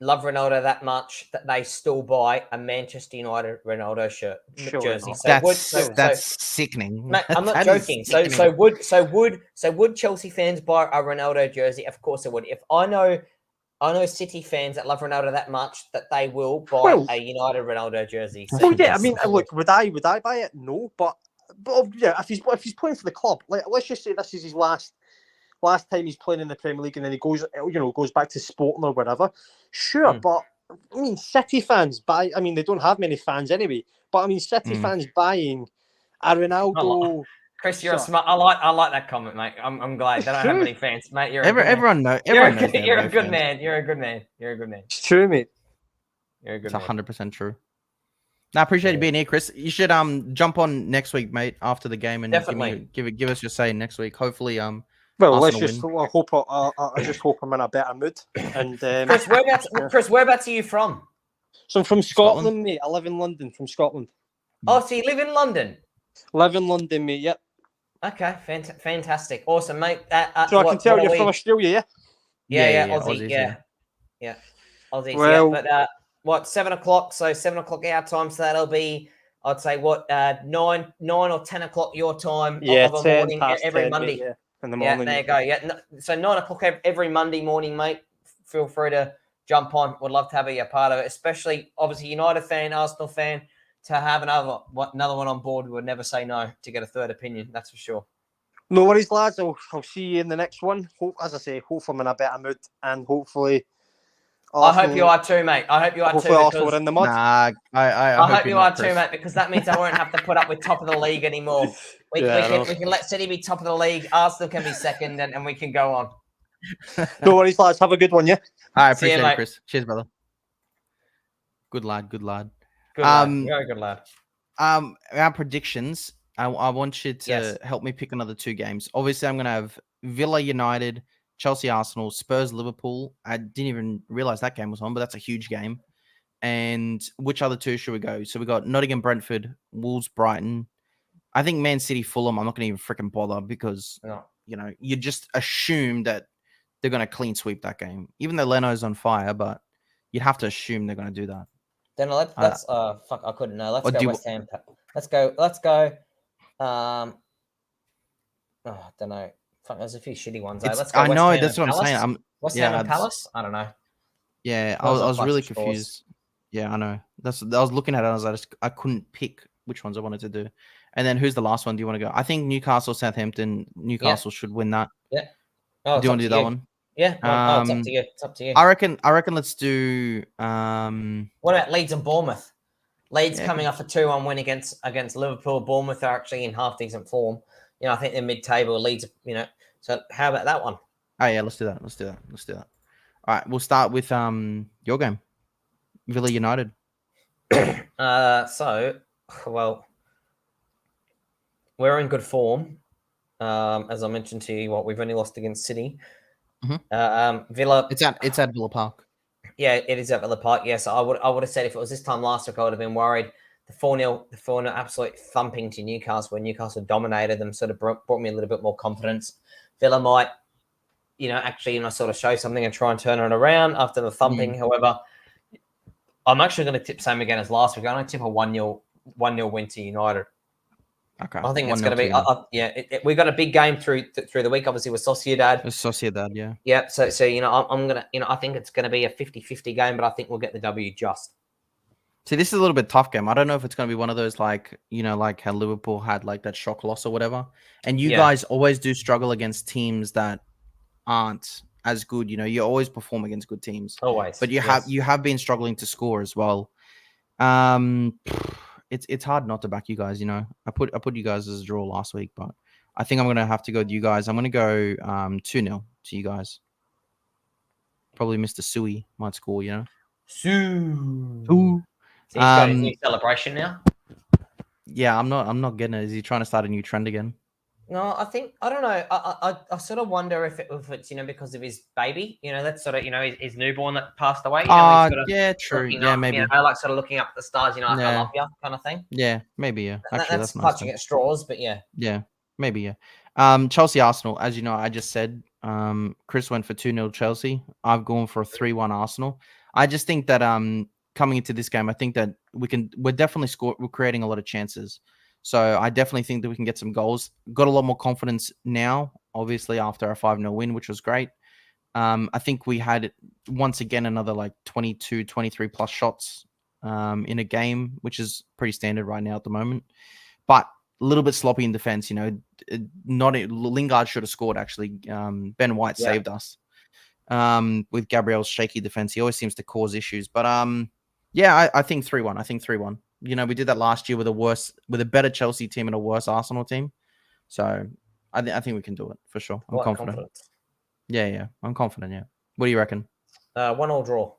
love Ronaldo that much that they still buy a Manchester United Ronaldo jersey. So that's sickening. Mate, I'm not joking. So would Chelsea fans buy a Ronaldo jersey? Of course they would. If I know I know City fans that love Ronaldo that much that they will buy a United Ronaldo jersey. So well, yeah, I mean, look, would I buy it? No, but yeah, if he's playing for the club, like let's just say this is his last time he's playing in the Premier League, and then he goes back to Sporting or whatever. Sure, but I mean, City fans buy. I mean, they don't have many fans anyway, but I mean, City fans buying a Ronaldo. Chris, you're smart. I like that comment, mate. I'm glad they don't have many fans, mate. Everyone knows. You're a good man. You're a good man. It's true, mate. You're a good man. It's 100% true. No, I appreciate you being here, Chris. You should jump on next week, mate, after the game, and give us your say next week. Hopefully, well, let's just hope. I just hope I'm in a better mood. And Chris, whereabouts are you from? So I'm from Scotland, mate. I live in London. From Scotland. Oh, so you live in London? Live in London, mate. Yep. Okay, fantastic, awesome, mate. So I can tell you're from Australia, yeah? Yeah, Aussie, yeah. Aussies, well, yeah. But 7 o'clock? So 7 o'clock our time. So that'll be, I'd say, 9 or 10 o'clock your time of a morning every 10, Monday. Mate, in the morning. Yeah, there you go. Yeah, so 9 o'clock every Monday morning, mate. Feel free to jump on. Would love to have you a part of it, especially obviously United fan, Arsenal fan. To have another one on board, we would never say no to get a third opinion. That's for sure. No worries, lads. I'll see you in the next one. As I say, hopefully I'm in a better mood, and hopefully. Arsenal, I hope you are too, mate. I hope you are too. Arsenal are in the mud. Nah, I hope you are too, mate, because that means I won't have to put up with top of the league anymore. We can let City be top of the league. Arsenal can be second, and we can go on. No worries, lads. Have a good one, yeah. I appreciate it, Chris. Cheers, brother. Good lad. Good lad. Very good lad. Our predictions. I want you to help me pick another 2 games. Obviously, I'm going to have Villa United, Chelsea Arsenal, Spurs Liverpool. I didn't even realize that game was on, but that's a huge game. And which other 2 should we go? So we got Nottingham Brentford, Wolves Brighton. I think Man City Fulham. I'm not going to even freaking bother because you just assume that they're going to clean sweep that game, even though Leno's on fire. But you'd have to assume they're going to do that. Then let's fuck. I couldn't know. Let's go West Ham. Let's go. I don't know. Fuck, there's a few shitty ones. Let's go. I know that's what I'm saying. West Ham and Palace. I don't know. Yeah, I was really confused. Yeah, I know. I was looking at it. I couldn't pick which ones I wanted to do. And then who's the last one? Do you want to go? I think Newcastle, Southampton. Newcastle should win that. Yeah. Do you want to do that one? Yeah, it's up to you. I reckon. Let's do. What about Leeds and Bournemouth? Leeds coming off a 2-1 win against Liverpool. Bournemouth are actually in half decent form. I think they're mid-table. Leeds, So how about that one? Oh yeah, let's do that. All right, we'll start with your game, Villa United. We're in good form. As I mentioned to you, we've only lost against City. Mm-hmm. Villa. It's at Villa Park. Yeah, it is at Villa Park. Yes, I would have said if it was this time last week, I would have been worried. The 4-0 absolute thumping to Newcastle, where Newcastle dominated them, sort of brought me a little bit more confidence. Villa might, actually, sort of show something and try and turn it around after the thumping. However, I'm actually going to tip same again as last week. I'm going to tip a 1-0 win to United. Okay. I think it's going to be. We got a big game through the week, obviously with Sociedad. Yeah. Yeah. So I'm gonna I think it's going to be a 50-50 game, but I think we'll get the W just. See, this is a little bit tough game. I don't know if it's going to be one of those like how Liverpool had like that shock loss or whatever. And you guys always do struggle against teams that aren't as good. You always perform against good teams. Always. But you have been struggling to score as well. It's hard not to back you guys. I put you guys as a draw last week, but I think I'm gonna have to go with you guys. I'm gonna go 2-0 to you guys. Probably Mr. Suey might score. Sue. Ooh. So he's got a new celebration now. Yeah, I'm not getting it. Is he trying to start a new trend again? No, I don't know. I sort of wonder if it's because of his baby. That's sort of his newborn that passed away. Yeah, true. Yeah, maybe. Like sort of looking up at the stars. I love you kind of thing. Yeah, maybe. Yeah, actually, that's clutching at straws, but yeah. Yeah, maybe. Yeah. Chelsea Arsenal. As you know, I just said. Chris went for 2-0 Chelsea. I've gone for a 3-1 Arsenal. I just think that coming into this game, I think that we're definitely we're creating a lot of chances. So I definitely think that we can get some goals. Got a lot more confidence now, obviously, after a 5-0 win, which was great. I think we had once again another like 22, 23 plus shots in a game, which is pretty standard right now at the moment. But a little bit sloppy in defense, Lingard should have scored actually. Ben White saved us. With Gabriel's shaky defense, he always seems to cause issues. But I think 3-1. I think 3-1. We did that last year with a better Chelsea team and a worse Arsenal team. So I think we can do it for sure. I'm confident. Confidence. Yeah, I'm confident. Yeah. What do you reckon? 1-1 draw.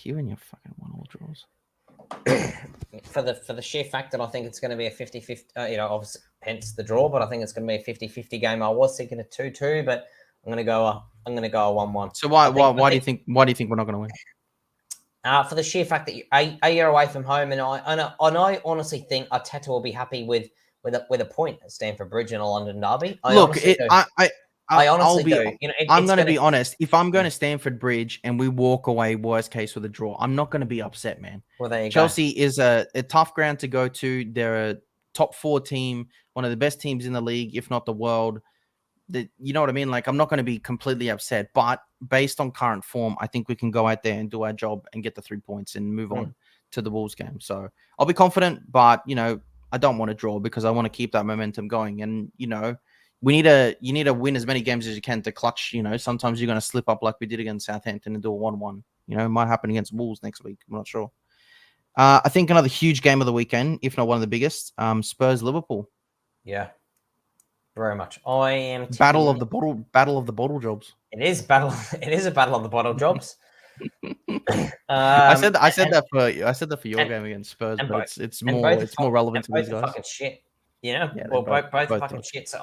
You and your fucking 1-1 draws. For the sheer fact that I think it's going to be a 50-50, obviously hence the draw, but I think it's going to be a 50-50 game. I was thinking a 2-2, but I'm going to go a 1-1. So why do you think we're not going to win? For the sheer fact that you're away from home, and I honestly think Arteta will be happy with a point at Stamford Bridge in a London derby. I honestly do. I'm going to be honest. If I'm going to Stamford Bridge and we walk away, worst case with a draw, I'm not going to be upset, man. Well, there you Chelsea is a tough ground to go to. They're a top 4 team, one of the best teams in the league, if not the world. You know what I mean? Like, I'm not going to be completely upset, but based on current form, I think we can go out there and do our job and get the 3 points and move on to the Wolves game. So I'll be confident, but I don't want to draw because I want to keep that momentum going. And you need to win as many games as you can to clutch. Sometimes you're going to slip up like we did against Southampton and do a 1-1. It might happen against Wolves next week. I'm not sure. I think another huge game of the weekend, if not one of the biggest, Spurs Liverpool. Yeah. Very much. I am battle of the bottle jobs. It is a battle of the bottle jobs. I said that for your game against Spurs, but it's more relevant to these guys. Fucking shit. Both fucking shit. So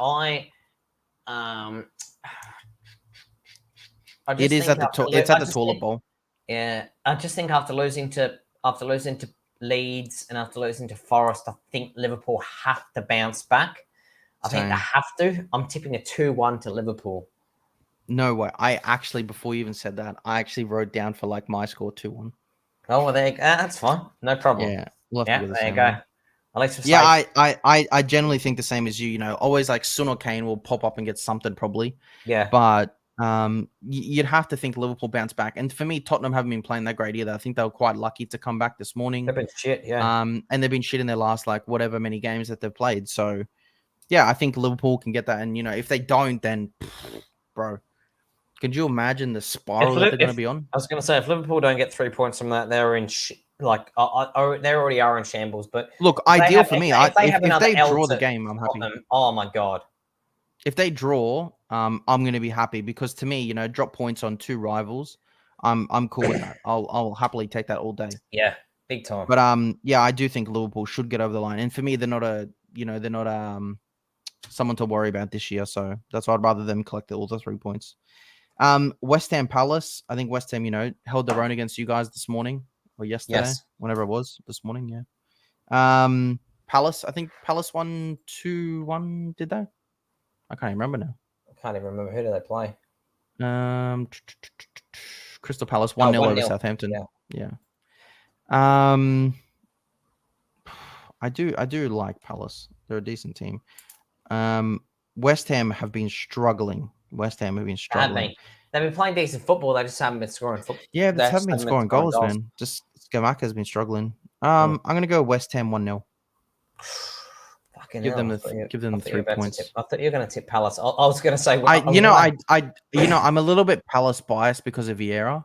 it's at the toilet bowl. Yeah, I just think after losing to Leeds and after losing to Forest, I think Liverpool have to bounce back. I think they have to. I'm tipping a 2-1 to Liverpool. No way. I actually, before you even said that, I actually wrote down for like my score 2-1. Oh, well, there you go. That's fine. No problem. Yeah. There you go. At least I generally think the same as you. Always like Son or Kane will pop up and get something probably. Yeah. But you'd have to think Liverpool bounce back. And for me, Tottenham haven't been playing that great either. I think they were quite lucky to come back this morning. They've been shit, yeah. And they've been shit in their last like whatever many games that they've played. So yeah, I think Liverpool can get that. And if they don't, then bro, could you imagine the spiral that they're going to be on? I was going to say, if Liverpool don't get 3 points from that, they're in they already are in shambles. But look, ideal for me, if they draw the game, I'm happy. Oh my god! If they draw, I'm going to be happy because to me, drop points on 2 rivals, I'm cool with that. I'll happily take that all day. Yeah, big time. But I do think Liverpool should get over the line, and for me, they're not someone to worry about this year. So that's why I'd rather them collect all the 3 points. West Ham Palace. I think West Ham, held their own against you guys this morning or yesterday, whenever it was this morning. Yeah. Palace. I think Palace won 2-1. Did they? I can't even remember now. I can't even remember. Who do they play? Crystal Palace 1-0 over Southampton. Yeah. I do like Palace. They're a decent team. West Ham have been struggling. They've been playing decent football. They just haven't been scoring football. Yeah, they haven't been scoring goals, man. Just Skamaka's been struggling. I'm gonna go West Ham 1-0. Give them the 3 points. I thought you were going to tip Palace. I was going to say. I'm a little bit Palace biased because of Vieira.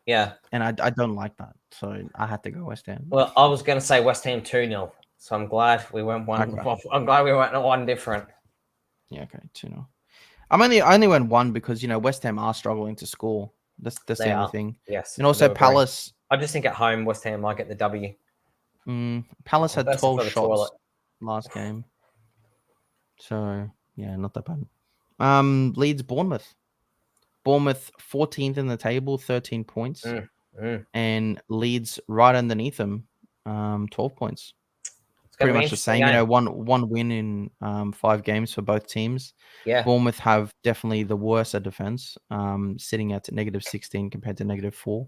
Yeah, and I don't like that, so I had to go West Ham. Well, I was going to say West Ham 2-0. So I'm glad we went one. Okay. I'm glad we went one different. Yeah, okay, 2-0. I only went 1 because West Ham are struggling to score. That's the only thing. Yes, and also Palace. I just think at home West Ham might get the W. Palace had 12 shots last game, so yeah, not that bad. Leeds Bournemouth 14th in the table, 13 points, and Leeds right underneath them, 12 points. Pretty much the same. One win in 5 games for both teams. Yeah, Bournemouth have definitely the worse at defense, sitting at -16 compared to -4.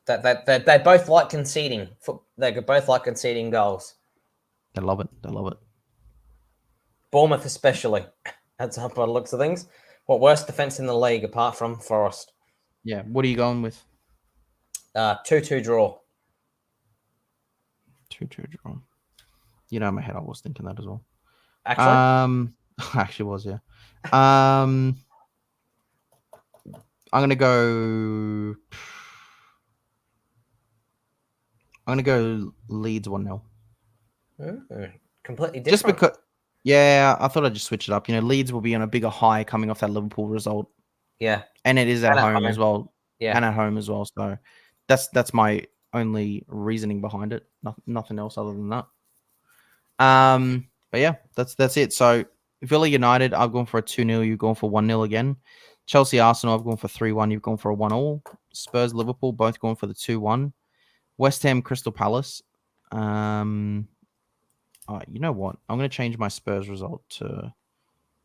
They both like conceding. They both like conceding goals. They love it. Bournemouth especially. That's how by the looks of things. What worst defense in the league apart from Forest? Yeah. What are you going with? 2-2 draw. 2-2 draw. You know, in my head, I was thinking that as well. Actually, actually was, yeah. I'm gonna go. I'm gonna go Leeds 1-0. Completely different. Just because, yeah, I thought I'd just switch it up. You know, Leeds will be on a bigger high coming off that Liverpool result. Yeah, and it is at home as well. Yeah, and at home as well. So that's my only reasoning behind it. Nothing else other than that. But yeah, that's it. So Villa United, I've gone for a 2-0. You've gone for 1-0 again. Chelsea Arsenal, I've gone for 3-1. You've gone for a 1-1. Spurs Liverpool, both gone for the 2-1. West Ham Crystal Palace. You know what? I'm going to change my Spurs result to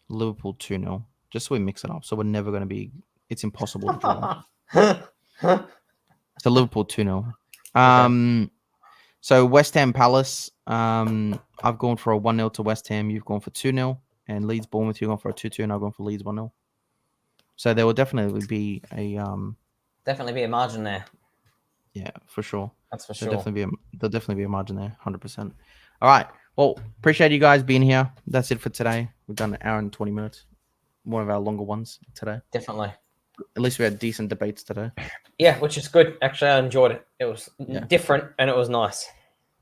Liverpool 2-0, just so we mix it up. So we're never going to be. It's impossible to draw. So Liverpool 2-0. Okay. So West Ham Palace. I've gone for a 1-0 to West Ham. You've gone for 2-0. And Leeds Bournemouth, you've gone for a 2-2, and I've gone for Leeds 1-0. So there will definitely be a margin there. Yeah, for sure. That's for sure. There'll definitely be a margin there, 100%. All right. Well, appreciate you guys being here. That's it for today. We've done an hour and 20 minutes. One of our longer ones today. Definitely. At least we had decent debates today. Yeah, which is good. Actually, I enjoyed it. It was different and it was nice.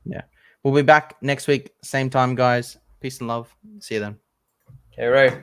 Yeah. We'll be back next week, same time, guys. Peace and love. See you then. Cheerio.